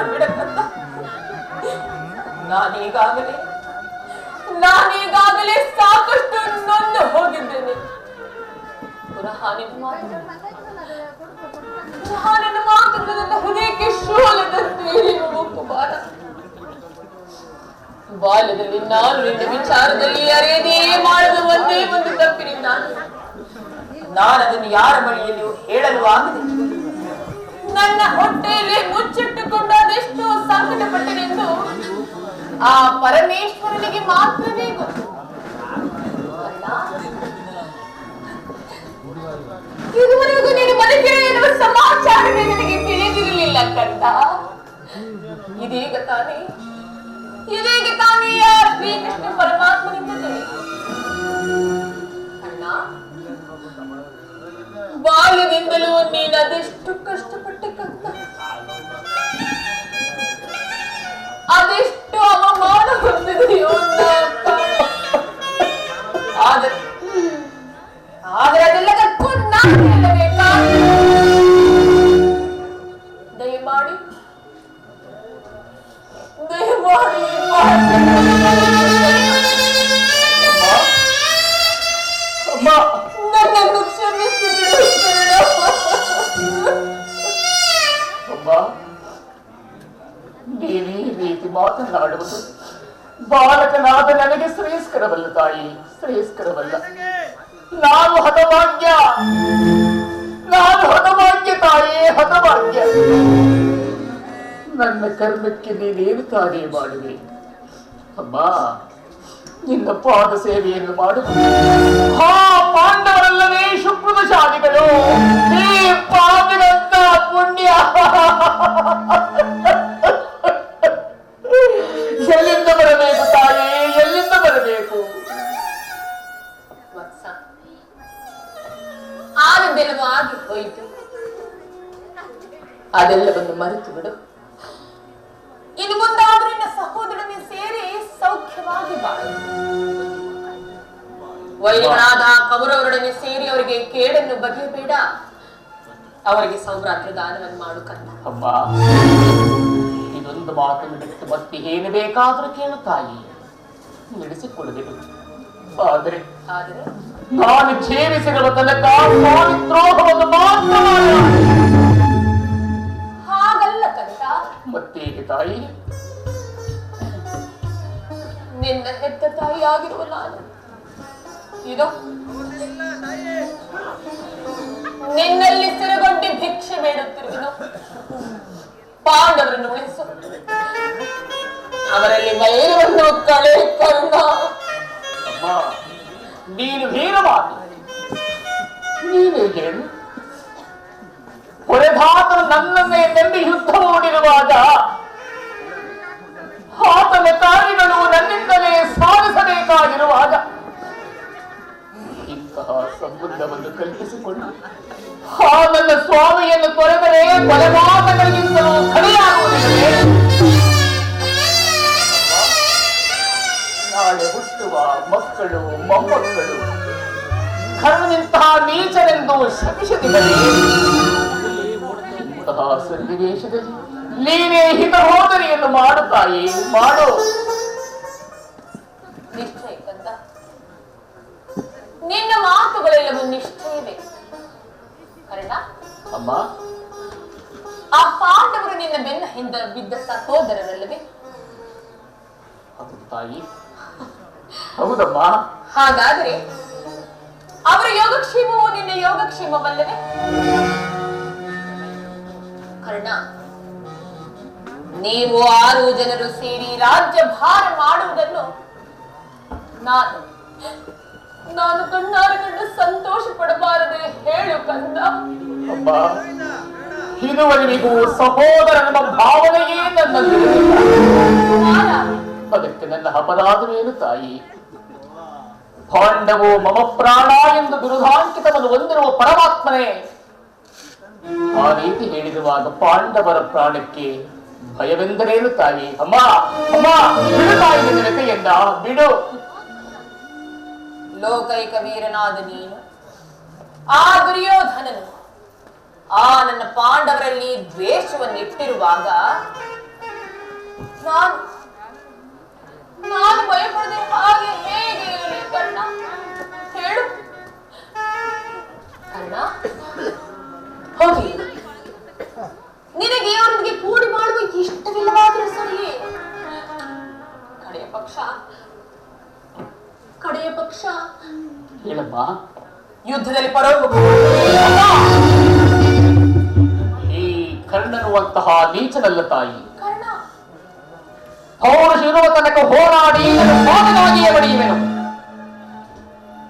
ಮಾಡಬೇಡಕ್ಕಂತ. ನಾನೀಗಾಗಲೇ ಸಾಕಷ್ಟು ನೊಂದು ಹೋಗಿದ್ದೇನೆ. ಪುನಃ ನಿನ್ನ ಮಾತುಗಳು ನನ್ನ ಹೃದಯಕ್ಕೆ ಶೂಲದಂತೆ ಕುಮಾರ. ಬಾಲ್ಯದಲ್ಲಿ ನಾನು ನಿನ್ನ ವಿಚಾರದಲ್ಲಿ ಅರೇದೇ ಮಾಡಲು ಒಂದೇ ಒಂದು ತಪ್ಪಿನಿಂದ ನಾನದನ್ನು ಯಾರ ಬಳಿಯಲ್ಲಿಯೂ ಹೇಳಲು ಆಗದೆ ನನ್ನ ಹೊಟ್ಟೆಯಲ್ಲಿ ಮುಚ್ಚಿಟ್ಟುಕೊಂಡು ಅದೆಷ್ಟು ಸಂಕಟಪಟ್ಟನೆಂದು ಆ ಪರಮೇಶ್ವರನಿಗೆ ಮಾತ್ರವೇ ಗೊತ್ತು. ಇದುವರೆಗೂ ನೀನು ಬದುಕಿರೋ ಎನ್ನುವ ಸಮಾಚಾರವೇ ನನಗೆ ತಿಳಿದಿರಲಿಲ್ಲ ಕಂದ. ಇದೀಗ ತಾನೇ ಶ್ರೀಕೃಷ್ಣ ಪರಮಾತ್ಮನಿಂದ ತಿಳಿಯಿತು. ಅಣ್ಣ, ಬಾಲ್ಯದಿಂದಲೂ ನೀನು ಅದೆಷ್ಟು ಕಷ್ಟಪಟ್ಟೆ ಕಂದ, ಅದೆಷ್ಟು ಅವಮಾನ ಹೊಂದಿದೆಯೋ. ಆದರೆ ಅದೆಲ್ಲದಕ್ಕೂ ನಾನು ಹೇಳಬೇಕಾ? ದಯಮಾಡಿ ನನ್ನನ್ನು ಕ್ಷಮಿಸಿಬಿಡು. ನೀನು ಈ ರೀತಿ ಮಾತನಾಡುವುದು ಬಾಲಕನಾದ ನನಗೆ ಶ್ರೇಯಸ್ಕರವಲ್ಲ ತಾಯಿ, ಶ್ರೇಯಸ್ಕರವಲ್ಲ. ನಾನು ಹತಭಾಗ್ಯ ತಾಯಿ, ಹತಭಾಗ್ಯ. ನನ್ನ ಕರ್ಮಕ್ಕೆ ನೀನೇನು ತಾನೇ ಮಾಡುವೆ ಅಮ್ಮ? ನಿನ್ನ ಪಾದ ಸೇವೆಯನ್ನು ಮಾಡುವುದು ಪಾಂಡವರಲ್ಲವೇ ಶುಕ್ರದಶಾಲಿಗಳು. ಈ ಪಾಪಿನಂತ ಪುಣ್ಯ ಎಲ್ಲಿಂದ ಬರಬೇಕು ತಾಯಿ, ಎಲ್ಲಿಂದ ಬರಬೇಕು? ಆನಂದೆಲ್ಲವೂ ಆಗಿ ಹೋಯಿತು. ಅದೆಲ್ಲವನ್ನು ಮರೆತು ಬಿಡು. ಇನ್ನು ಮುಂದಾದ್ರೂ ನಿನ್ನ ಸಹೋದರನೇ ಸೇರಿ ಸೌಖ್ಯವಾಗಿ ಬಾಳು. ವೈರಿಗಳಾದ ಕೌರವರೊಡನೆ ಸೇರಿ ಅವರಿಗೆ ಕೇಡನ್ನು ಬಗೆಯಬೇಡ. ಅವರಿಗೆ ಸೌಭ್ರಾತೃ ದಾನವನ್ನು ಮಾಡು ಕಂದ. ಅಮ್ಮ, ಇದೊಂದು ಮಾತನ್ನು ಬಿಟ್ಟು ಮತ್ತೆ ಏನು ಬೇಕಾದ್ರೂ ಕೇಳು ತಾಯಿ, ನಡೆಸಿಕೊಳ್ಳಬೇಕು. ಆದರೆ ನಾನು ಜೀವಿಸಿರುವ ತನಕ ಸ್ವಾಮಿದ್ರೋಹವನ್ನು ಮಾತ್ರ ಹಾಗಲ್ಲ ಕಂದ. ಮತ್ತೇಗೆ ತಾಯಿ? ನಿನ್ನ ಹೆತ್ತ ತಾಯಿ ಆಗಿರುವ ನಾನು ಇದು ನಿನ್ನಲ್ಲಿ ಸಿರಗೊಂಡು ಭಿಕ್ಷೆ ಬೇಡುತ್ತಿರುವೆನು. ಪಾಂಡವರನ್ನು ಉಳಿಸು, ಅವರಲ್ಲಿ ವೈರವನ್ನು ಕಳೆ ಕಂದ. ಅಮ್ಮ, ನೀನು ವೀರವಾದಿ. ನೀನೇ ಹೇಳು, ಹೊರೆದಾತನು ನನ್ನನ್ನೇ ನಂಬಿ ಯುದ್ಧ ಹೂಡಿರುವಾಗ ಆತನ ಕಾರ್ಯಗಳು ನನ್ನಿಂದಲೇ ಸಾಧಿಸಬೇಕಾಗಿರುವಾಗ ಇಂತಹ ಸಂಬಂಧವನ್ನು ಕಲ್ಪಿಸಿಕೊಂಡು ನನ್ನ ಸ್ವಾಮಿಯನ್ನು ತೊರೆದರೆ ಕೊಲೆಪಾತಗಳಿಗಿಂತಲೂ ಕಡೆಯಾಗುವುದಿದೆ. ನಾಳೆ ಹುಟ್ಟುವ ಮಕ್ಕಳು ಮೊಮ್ಮಕ್ಕಳು ಕರ್ಣನಿಂತಹ ನೀಚನೆಂದು ಶಪಿಸದಿರಲಿ. ಇಂತಹ ಸನ್ನಿವೇಶದಲ್ಲಿ ನೀನೇ ಹಿತಬೋಧನೆಯನ್ನು ಮಾಡುತ್ತಾಯಿ, ಮಾಡು. ನಿಶ್ಚಯ ಕಂದ, ನಿನ್ನ ಮಾತುಗಳೆಲ್ಲವೂ ನಿಶ್ಚಯವೇ. ಕರ್ಣ, ಅಮ್ಮ, ಆ ಪಾಂಡವರು ನಿನ್ನ ಬೆನ್ನ ಹಿಂದೆ ಬಿದ್ದ ಸಹೋದರರಲ್ಲವೇ? ಹೌದು ತಾಯಿ, ಹೌದಮ್ಮ. ಹಾಗಾದರೆ ಅವರ ಯೋಗಕ್ಷೇಮವು ನಿನ್ನ ಯೋಗಕ್ಷೇಮವಲ್ಲವೇ? ಕರ್ಣ, ನೀವು 6 ಜನರು ಸೇರಿ ರಾಜ್ಯ ಭಾರ ಮಾಡುವುದನ್ನು ನಾನು ಕಣ್ಣಾರೆ ಕಂಡು ಸಂತೋಷ ಪಡಬಾರದೆ ಹೇಳು ಕಂದ. ಅಮ್ಮ, ಇದುವರೆಗೂ ಸಹೋದರನ ಭಾವನೆಯೇ ನನ್ನಲ್ಲಿರಲಿಲ್ಲ. ಅದಕ್ಕೆ ನನ್ನ ಅಪರಾಧವೇನು ತಾಯಿ? ಪಾಂಡವೋ ಮಮ ಪ್ರಾಣ ಎಂದು ದುರುಧಾಂಕಿತವನ್ನು ಹೊಂದಿರುವ ಪರಮಾತ್ಮನೇ ಆ ರೀತಿ ಹೇಳಿರುವಾಗ ಪಾಂಡವರ ಪ್ರಾಣಕ್ಕೆ ಭಯವೆಂದರೇನು ತಾಯಿ? ಅಮ್ಮ, ಅಮ್ಮ, ಬಿಡು ತಾಯಿ ನಿನ್ನ ವ್ಯಥೆಯನ್ನ, ಬಿಡು. ಲೋಕೈಕ ವೀರನಾದ ನೀನು ಆ ದುರ್ಯೋಧನನು ಆ ನನ್ನ ಪಾಂಡವರಲ್ಲಿ ದ್ವೇಷವನ್ನು ಇಟ್ಟಿರುವಾಗ ನಾನು ಭಯಪಡದೆ ಹಾಗೆ ಹೇಗೆ ಇರಲಿ ಕರ್ಣ? ಹೇಳು ಕರ್ಣ. ಹೋಗಿ ನಿನಗೆ ಅವರೊಂದಿಗೆ ಕೂಡಿ ಮಾಡುವ ಇಷ್ಟವಿಲ್ಲವಾದರೂ ಸರಿಯೇ. ಕಡೆಯ ಪಕ್ಷ ಹೇಳಮ್ಮ. ಯುದ್ಧದಲ್ಲಿ ಪರೋಗ ಈ ಕರ್ಣನುವಂತಹ ನೀಚನಲ್ಲ ತಾಯಿ. ಕರ್ಣ ಪೌರುಷ ಇರುವ ತನಕ ಹೋರಾಡಿ ಮಾನವಾಗಿಯೇ ಬಡಿಯುವೆನು.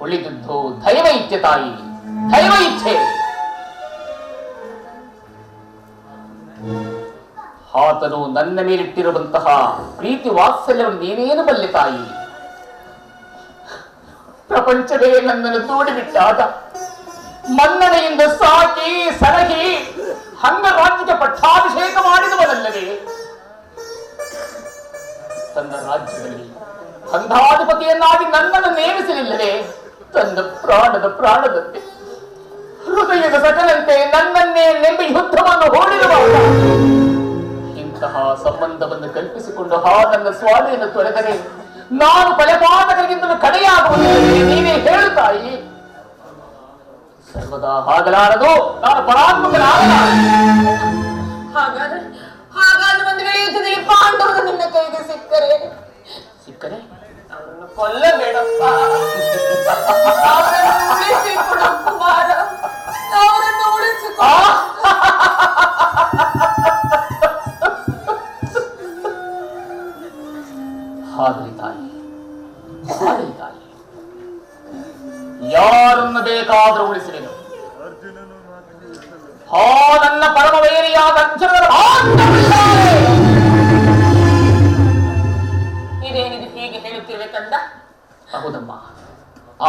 ಉಳಿದದ್ದು ದೈವ ಇಚ್ಛೆ ತಾಯಿ, ದೈವ ಇಚ್ಛೆ. ಆತನು ನನ್ನ ಮೇಲಿಟ್ಟಿರುವಂತಹ ಪ್ರೀತಿ ವಾತ್ಸಲ್ಯವನ್ನು ನೀನೇನು ಬಲ್ಲೆ ತಾಯಿ. ಪ್ರಪಂಚವೇ ನನ್ನನ್ನು ದೂಡಿಬಿಟ್ಟಾಗ ಮನ್ನಣೆಯಿಂದ ಸಾಕಿ ಸಲಹಿ ಅಂಗರಾಜ್ಯಕ್ಕೆ ಪಟ್ಟಾಭಿಷೇಕ ಮಾಡಿದವನಲ್ಲವೇ. ತನ್ನ ರಾಜ್ಯದಲ್ಲಿ ಅಂಧಾಧಿಪತಿಯನ್ನಾಗಿ ನನ್ನನ್ನು ನೇಮಿಸಲಿಲ್ಲವೇ. ತನ್ನ ಪ್ರಾಣದಂತೆ ಹೃದಯದ ಸಕಲಂತೆ ನನ್ನನ್ನೇ ನೆಂಬಿ ಯುದ್ಧವನ್ನು ಹೂಡಿರುವಾಗ ಇಂತಹ ಸಂಬಂಧವನ್ನು ಕಲ್ಪಿಸಿಕೊಂಡು ನನ್ನ ಸ್ವಾಮಿಯನ್ನು ತೊರೆದರೆ ನಾನು ಕೊಲೆಪಾತಕರಿಗಿಂತಲೂ ಕಡೆಯಾಗುವುದಿಲ್ಲವೇ. ನೀವೇ ಹೇಳು ತಾಯಿ. ಸರ್ವದಾ ಆಗಲಾರದು, ನಾನು ಪರಾತ್ಮಕನಾಗಲಾರೆ. ಹಾಗಾದ್ರೆ ಒಂದು ವೇಳೆ ಯುದ್ಧದಲ್ಲಿ ಪಾಂಡವರು ನಿನ್ನ ಕೈಗೆ ಸಿಕ್ಕರೆ ಅವರನ್ನು ಕೊಲ್ಲಬೇಡಪ್ಪ. ಅವರನ್ನು ಉಳಿಸಿಕೊಡು ಕುಮಾರ, ಅವರನ್ನು ಉಳಿಸಿಕೊಡು. ಹಾಗಲಿ ತಾಯಿ, ಯಾರನ್ನು ಬೇಕಾದರೂ ಉಳಿಸುವೆನು. ನನ್ನ ಪರಮ ವೈರಿಯಾದ ಅರ್ಜುನನ ಇದೇನಿದು ಹೀಗೆ ಹೇಳುತ್ತಿರುವೆ ಕಂದ? ಹೌದಮ್ಮ,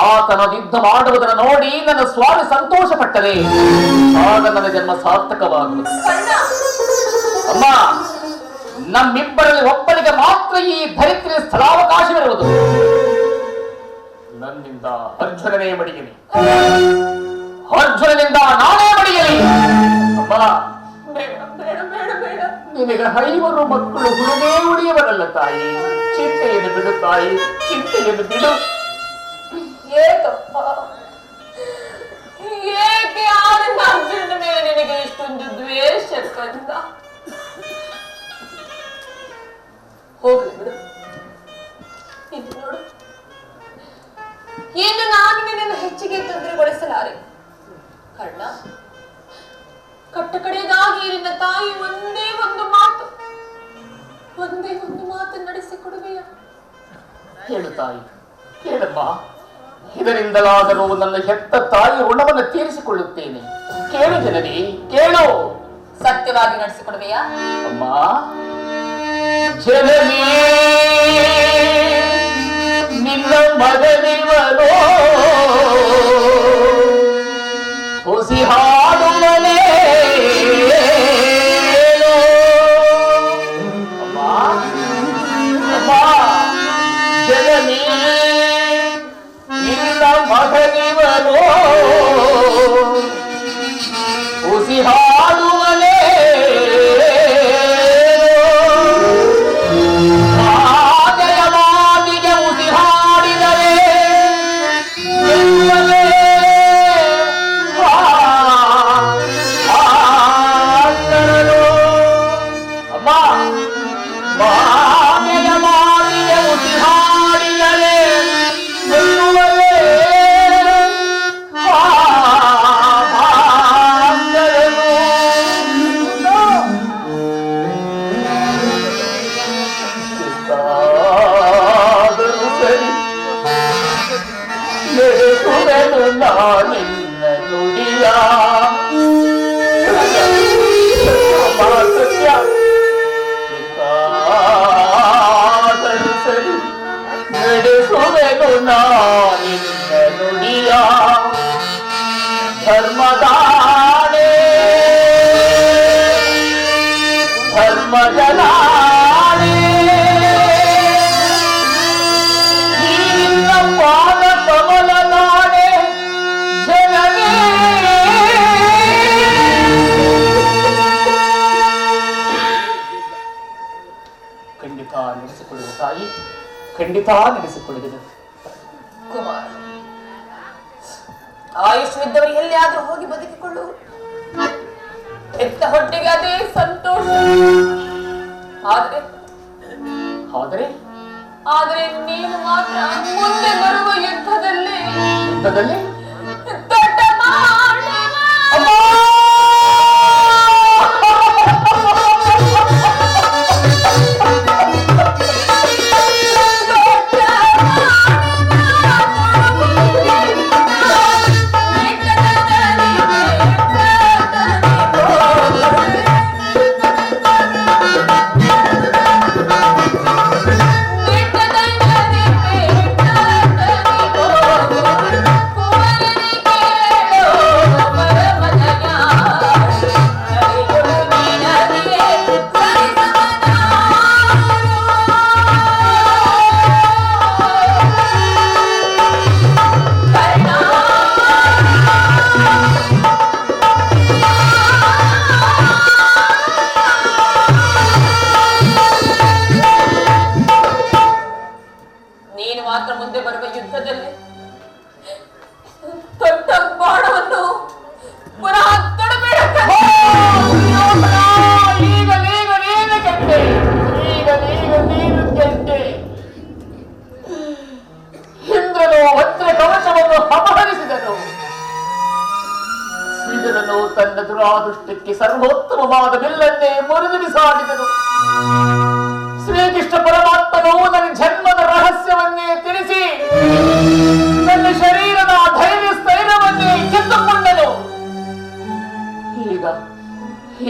ಆತನ ಯುದ್ಧ ಮಾಡುವುದನ್ನು ನೋಡಿ ನನ್ನ ಸ್ವಾಮಿ ಸಂತೋಷ ಪಟ್ಟರೆ ಆಗ ನನ್ನ ಜನ್ಮ ಸಾರ್ಥಕವಾಗುವುದು. ಅಮ್ಮ, ನಮ್ಮಿಬ್ಬರಲ್ಲಿ ಒಬ್ಬರಿಗೆ ಮಾತ್ರ ಈ ಧರಿತ್ರಿಯ ಸ್ಥಳಾವಕಾಶವಿರುವುದು. ನನ್ನಿಂದ ಅರ್ಜುನನೇ ಮಡಿಯಲಿ, ಅರ್ಜುನನಿಂದ ನಾನೇ ಮಡಿಯಲಿ. ಅಮ್ಮ, ನಿನಗೆ 5 ಮಕ್ಕಳು ಹುಡುಗೇ ಉಳಿಯವರಲ್ಲ ತಾಯಿ. ಚಿಂತೆಯನ್ನು ಬಿಡು ತಾಯಿ, ಚಿಂತೆಯನ್ನು ಬಿಡು. ಏಕಪ್ಪ, ಏಕೆ ಆನಂದ ಅರ್ಜುನನ ಮೇಲೆ ನಿನಗೆ ಇಷ್ಟೊಂದು ದ್ವೇಷ ಕಂದ? ಹೋಗ್ಲಿ ಬಿಡು. ಇದು ನೋಡು, ಇನ್ನು ನಾನು ನಿನ್ನನ್ನು ಹೆಚ್ಚಿಗೆ ತೊಂದರೆಗೊಳಿಸಲಾರೆ ಕರ್ಣ. ಕಟ್ಟ ಕಡೆಯದಾಗಿ ನಿನ್ನ ತಾಯಿ ಒಂದೇ ಒಂದು ಮಾತು ನಡೆಸಿಕೊಡುವೆಯ? ಹೇಳು ತಾಯಿ, ಹೇಳಮ್ಮ. ಇದರಿಂದಲಾದರೂ ನನ್ನ ಹೆತ್ತ ತಾಯಿ ಋಣವನ್ನು ತೀರಿಸಿಕೊಳ್ಳುತ್ತೇನೆ. ಕೇಳು ಜನನಿ, ಕೇಳು. ಸತ್ಯವಾಗಿ ನಡೆಸಿಕೊಡುವೆಯಾ? ಅಮ್ಮ, ಜನನಿ ನಿನ್ನ ಮಗನಿವನೋ ಹುಸಿ ಹಾಡು ಮನೆ. ಅಮ್ಮ, ಅಮ್ಮ, ಜನನಿ ನಿನ್ನ ಮಗನಿವನೋ ಹುಸಿ ಹಾಡು ಮನೆ. ಧರ್ಮದಾಣೆ ಧರ್ಮಜಲಾಣೆ ನಿನ್ನ ಪಾದ ಕಮಲದಾಣೆ ಜನನೇ. ಖಂಡಿತ ನಡೆಸಿಕೊಳ್ಳುವ ತಾಯಿ, ಖಂಡಿತ ನಡೆಸಿಕೊಳ್ಳುವುದು. ಕುಮಾರ, ಆಯುಷ್ವಿದ್ದವರು ಎಲ್ಲಿಯಾದ್ರೂ ಹೋಗಿ ಬದುಕಿಕೊಳ್ಳು. ಹೆತ್ತ ಹೊಟ್ಟೆಗೆ ಅದೇ ಸಂತೋಷ. ಆದ್ರೆ ಆದರೆ ಆದ್ರೆ ನೀನು ಮಾತ್ರ ಮುಂದೆ ಬರುವ ಯುದ್ಧದಲ್ಲಿ ದೊಡ್ಡ ಮುಂದೆ ಬರುವ ಯುದ್ಧದಲ್ಲಿ ದೊಡ್ಡ ಬಾಣವನ್ನು ಪುನಃ ತೊಡಬೇಡ. ಈಗ ನೀನು ಗೆದ್ದೆ. ಇಂದ್ರನು ವಜ್ರ ಕವಚವನ್ನು ಅಪಹರಿಸಿದನು. ಶ್ರೀಧರನು ತನ್ನ ದುರಾದೃಷ್ಟಕ್ಕೆ ಸರ್ವೋತ್ತಮವಾದ ಬಿಲ್ಲನ್ನೇ ಮುರಿದು ಬಿಸಾಡಿದನು. ಶ್ರೀಕೃಷ್ಣ ಪರಮಾತ್ಮನು ನನ್ನ ಜನ್ಮದ ರಹಸ್ಯವನ್ನೇ ತಿಳಿಸಿ ನನ್ನ ಶರೀರದ ಧೈರ್ಯ ಸ್ಥೈರ್ಯವನ್ನೇ ಕಿತ್ತುಕೊಂಡನು.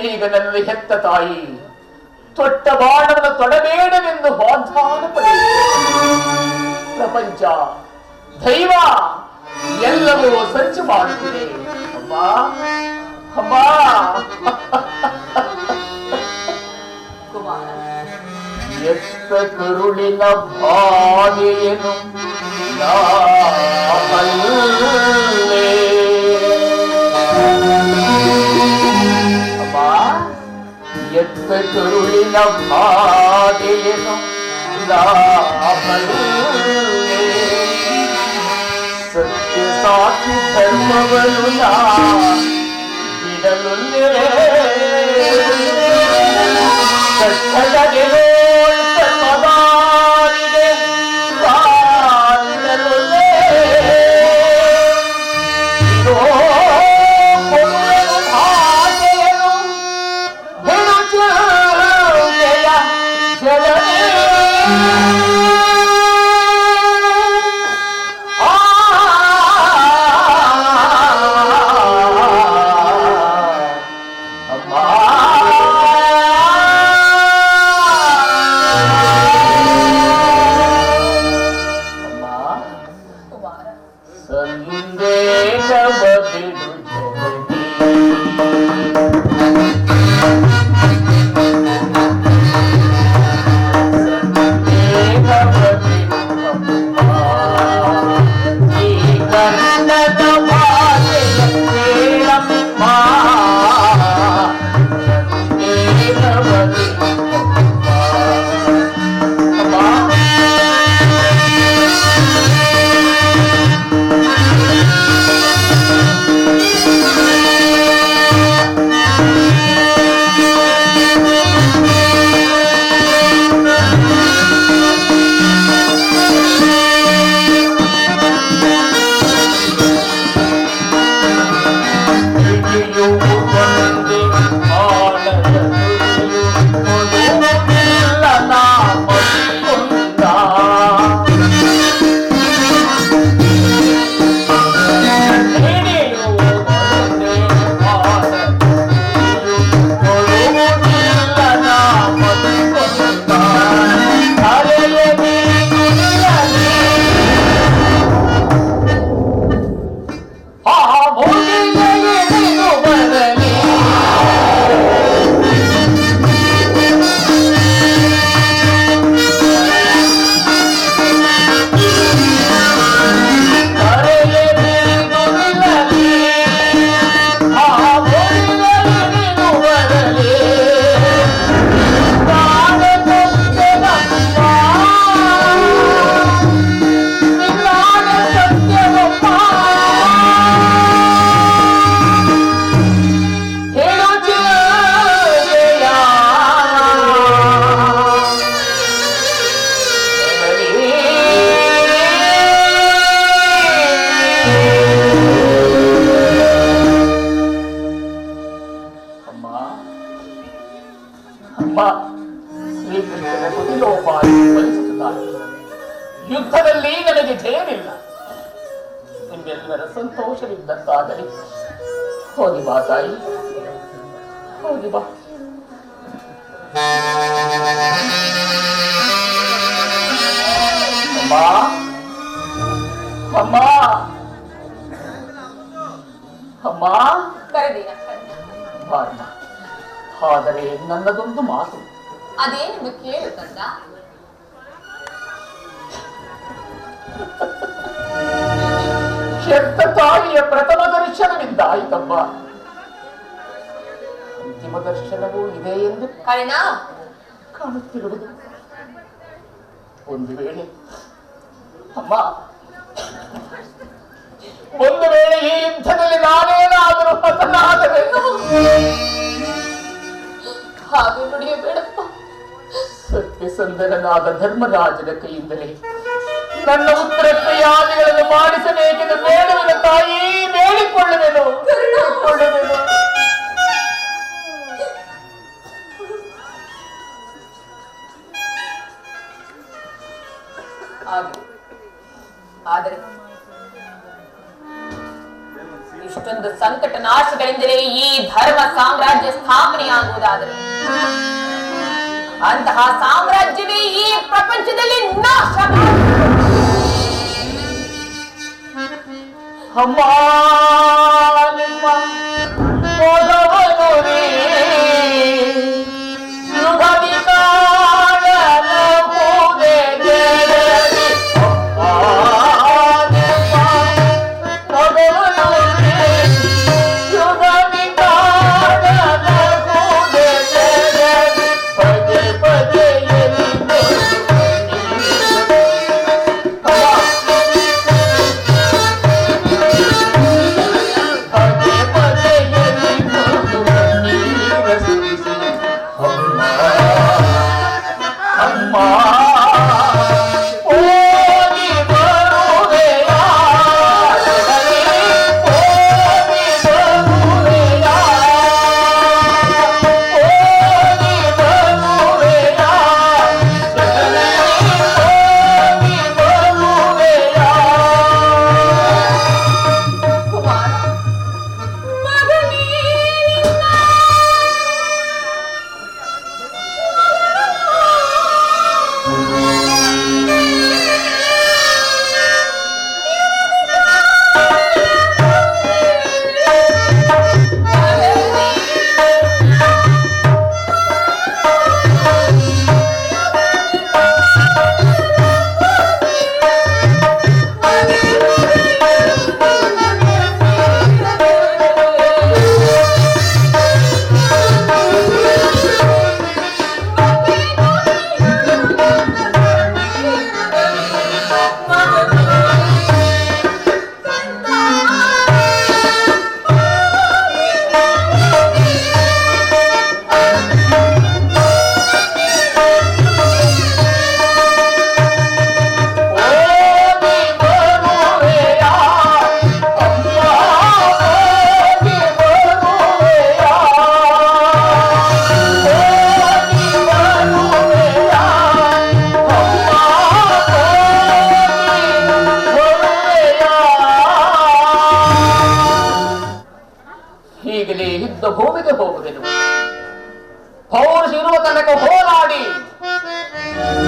ಈಗ ನನ್ನ ಹೆತ್ತ ತಾಯಿ ತೊಟ್ಟ ಬಾಣವನ್ನು ತೊಡಬೇಡವೆಂದು ವಾಗ್ದಾನ ಪಡೆಯಿತು. ಪ್ರಪಂಚ, ದೈವ ಎಲ್ಲವೂ ಸಂಚು ಮಾಡುತ್ತಿದೆ. ಅಮ್ಮ ಅಮ್ಮ ಕುಮಾರ, ಎತ್ತ ಕರುಳಿನ ಬಾಧೆಯನ್ನು ನಾಪಲ್ಲೇ. ಅಮ್ಮ, ಎತ್ತ ಕರುಳಿನ ಬಾಧೆಯನ್ನು ನಾಪಲ್ಲೇ. ಸತ್ಯ ಸಾಕ್ಷಿ ಧರ್ಮವನ್ನು ನಾ ಬಿಡಲುಲ್ಲೇ. ಕಟ್ಟಡಗೆಲೋ ಸರ್ವದಾರಿಗೆ ಕಾಲಿಡಲುಲ್ಲೇ. ಇದೋ ಕೊಡುವೆನು ಭಾಷೆಯನು ಬಿಡುಚುಗೆಯ ಜಲನೇ. ಲೋಪಾಯಿ ಬಲಿಸುತ್ತಿದ್ದಾರೆ. ಯುದ್ಧದಲ್ಲಿ ನನಗೆ ಜಯವಿಲ್ಲ. ನಿಮ್ಮೆಲ್ಲರ ಸಂತೋಷವಿದ್ದಂತಾಗಲಿ. ಹೋಗಿ ಬಾ ತಾಯಿ, ಹೋಗಿ ಬಾ. ಅಮ್ಮ ಅಮ್ಮ ಅಮ್ಮ ಕರೆದಿನ ಬಾರಮ್ಮ. ಆದರೆ ನನ್ನದೊಂದು ಮಾತು. ಅದೇನೆಂದು ಕೇಳು ಕಂದ. ಹೆತ್ತ ತಾಯಿಯ ಪ್ರಥಮ ದರ್ಶನವಿದ್ದಾಯಿತಮ್ಮ. ಅಂತಿಮ ದರ್ಶನವೂ ಇದೆ ಎಂದು ಕರ್ಣ, ಕಾಣುತ್ತಿರುವುದು. ಒಂದು ವೇಳೆ ಅಮ್ಮ, ಒಂದು ವೇಳೆ ಈ ಯುದ್ಧದಲ್ಲಿ ನಾನೇನಾದರೂ ಹತನಾದರೆ ಹಾಗೆ ನುಡಿಯಬೇಡಪ್ಪ. ಸತ್ಯಸಂಧನಾದ ಧರ್ಮರಾಜನ ಕೈಯಿಂದಲೇ ನನ್ನ ಉತ್ತರ ಕ್ರಿಯಾದಿಗಳನ್ನು ಮಾಡಿಸಬೇಕೆಂದು ಬೇಡುವೆನು ತಾಯಿ, ಬೇಡಿಕೊಳ್ಳುವೆನು. ಆದರೆ ಇಷ್ಟೊಂದು ಸಂಕಟ ನಾಶಗಳಿಂದಲೇ ಈ ಧರ್ಮ ಸಾಮ್ರಾಜ್ಯ ಸ್ಥಾಪನೆಯಾಗುವುದಾದರೆ ಅಂತಹ ಸಾಮ್ರಾಜ್ಯವೇ ಈ ಪ್ರಪಂಚದಲ್ಲಿ ನಾಶ. ಅಮ್ಮ ನಿಮ್ಮ ಮೊದಲವನುರಿ ಯುಗದಿ ಕಾಣಬಹುದೇ ಜಗದಿ. ಅಮ್ಮ ನಿಮ್ಮ ಮೊದಲವನುರಿ ಯುಗದಿ ಕಾಣಬಹುದೇ ಜಗದಿ. ಪದೇ ಪದೇ ಎಲ್ಲಿಂದೋ ಭೂಮಿಗೆ ಹೋಗುವೆನು. ಪೌರುಷ ಇರುವ ತನಕ ಹೋರಾಡಿ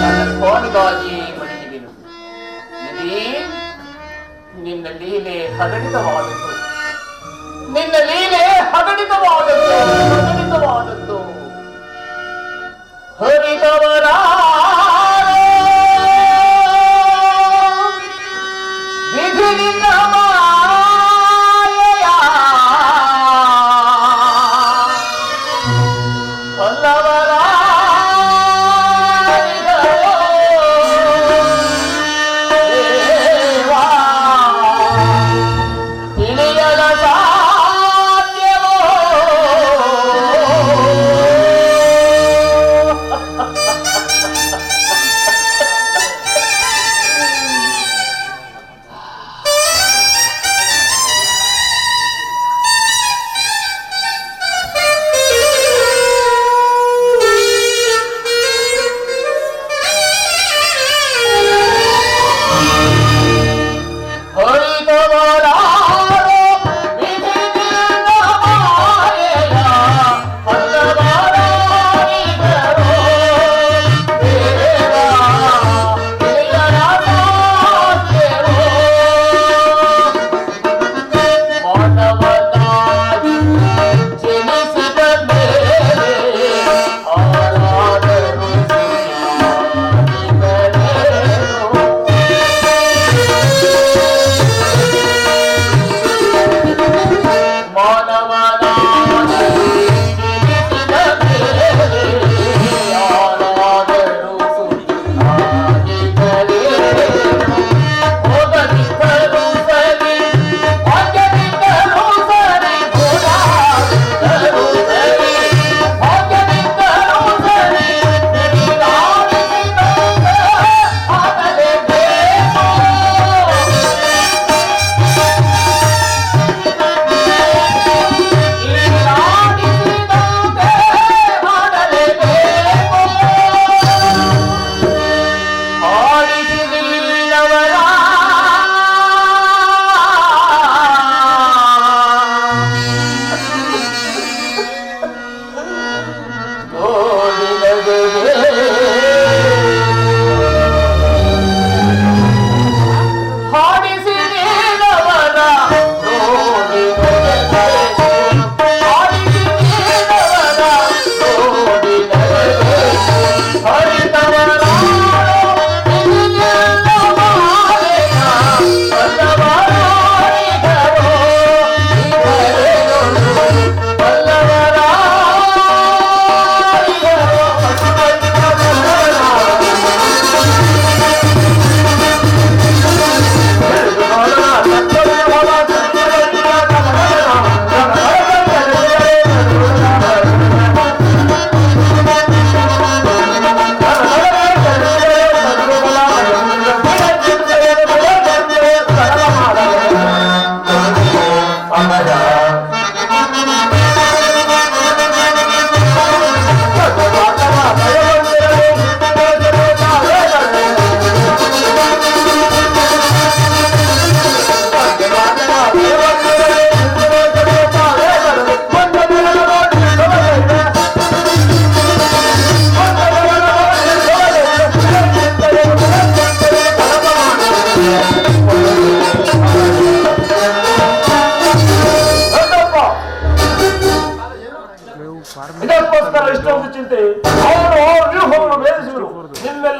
ನನ್ನ ಸ್ವಾಮಿಗಾಗಿ ಮಣಿಯುವೆನು. ನಿನ್ನ ಲೀಲೆ ಹಗಣಿತವಾದದ್ದು, ನಿನ್ನ ಲೀಲೆ ಹಗಣಿತವಾದದ್ದು. ಹರಿದವರ ವಿಧಿ ನಿನ್ನ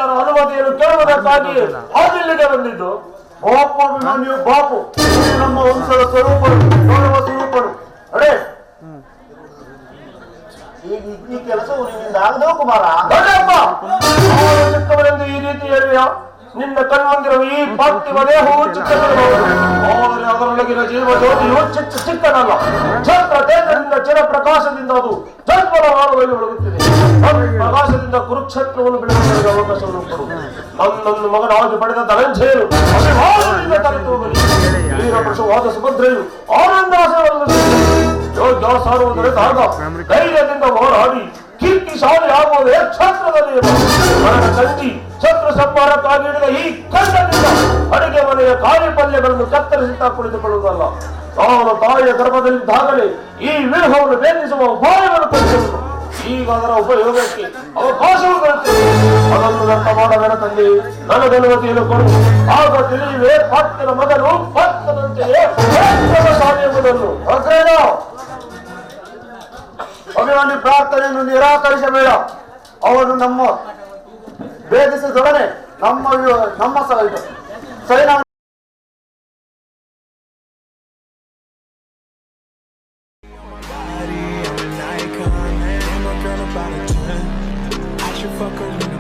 ರಾಜನ ಅನುಮತಿಯನ್ನು ಕೇಳುವುದಕ್ಕಾಗಿ ಹಾದಿಲ್ಲಿಗೆ ಬಂದಿದ್ದು. ಬಾಪು ಅಭಿಮಾನಿಯು ಬಾಪು, ನೀನು ನಮ್ಮ ವಂಶದ ಸ್ವರೂಪರು, ಗೌರವ ಸ್ವರೂಪರು. ಅಡೇ ಈಗ ಈ ಕೆಲಸವು ನಿನ್ನಿಂದ ಆಗದೋ ಕುಮಾರ? ದೊಡ್ಡಪ್ಪ, ಅವನು ಚಿಕ್ಕವನೆಂದು ಈ ರೀತಿ ಹೇಳಿಯ? ನಿನ್ನ ಕಣ್ಮಂದಿರವು ಈ ಪಾರ್ಥಿವ ದೇಹವು ಚಿಕ್ಕದಿರಬಹುದು, ಆದರೆ ಅದರೊಳಗಿನ ಜೀವ ಜ್ಯೋತಿಯು ಚಿಕ್ಕನಲ್ಲ. ಛತ್ರ ತೇಜದಿಂದ ಚಿರ ಪ್ರಕಾಶದಿಂದ ಅದು ಜನ್ಮದ ಮಾರ್ಗದಲ್ಲಿ ಒಳಗುತ್ತಿದೆ. ಪ್ರಕಾಶದಿಂದ ಕುರುಕ್ಷೇತ್ರವನ್ನು ಬಿಡುವುದಕ್ಕೆ ಅವಕಾಶವನ್ನು ಕೊಡು. ನನ್ನನ್ನು ಮಗನಾಗಿ ಪಡೆದ ಧನಂಜಯನು ಅಭಿಮಾನದಿಂದ ತಲೆತು ಹೋಗಲಿ. ವೀರಪುರುಷವಾದ ಸುಭದ್ರೆಯು ಆನಂದಾಸವನ್ನು ಯೋಗ್ಯ ಸಾರುವುದರಿಂದ ಧೈರ್ಯದಿಂದ ಹೋರಾಡಿ ಕೀರ್ತಿಶಾಲಿ ಆಗುವುದೇ ಕ್ಷೇತ್ರದಲ್ಲಿ ನನ್ನ ತಂಗಿ ಛತ್ರ ಸಂಹಾರಕ್ಕಾಗಿ ಹಿಡಿದ ಈ ಖಂಡದಿಂದ ಅಡಿಗೆ ಮನೆಯ ಕಾಯಿ ಪಲ್ಯಗಳನ್ನು ಕತ್ತರಿಸುತ್ತಾ ಕುಳಿತುಕೊಳ್ಳುವುದಲ್ಲ. ಅವನ ತಾಯಿಯ ಗರ್ಭದಲ್ಲಿದ್ದಾಗಲೇ ಈ ವಿರಹವನ್ನು ಭೇದಿಸುವ ಉಪಾಯವನ್ನು ಕೊಟ್ಟಿರುವುದು. ಈಗ ಅದರ ಉಪಯೋಗಕ್ಕೆ ಅವಕಾಶವು ಬರುತ್ತದೆ. ಅದನ್ನು ವ್ಯರ್ಥ ಮಾಡಬೇಡ ತಂದೆ, ನನಗನುಮತಿಯನ್ನು ಕೊಡು. ಆಗ ತಿಳಿಯುವೆ ಭಕ್ತನ ಮಗನು ಭಕ್ತನಂತೆಯೇ ಶಾಲೆ ಎಂಬುದನ್ನು. ಅಭಿಮಾನಿ ಪ್ರಾರ್ಥನೆಯನ್ನು ನಿರಾಕರಿಸಬೇಡ. ಅವನು ನಮ್ಮ ಭೇದಿಸಿದೊಡನೆ ನಮ್ಮ ಸೈನ್ಯ Body, I'm an icon, and my girl about a 10. I should fuck her in the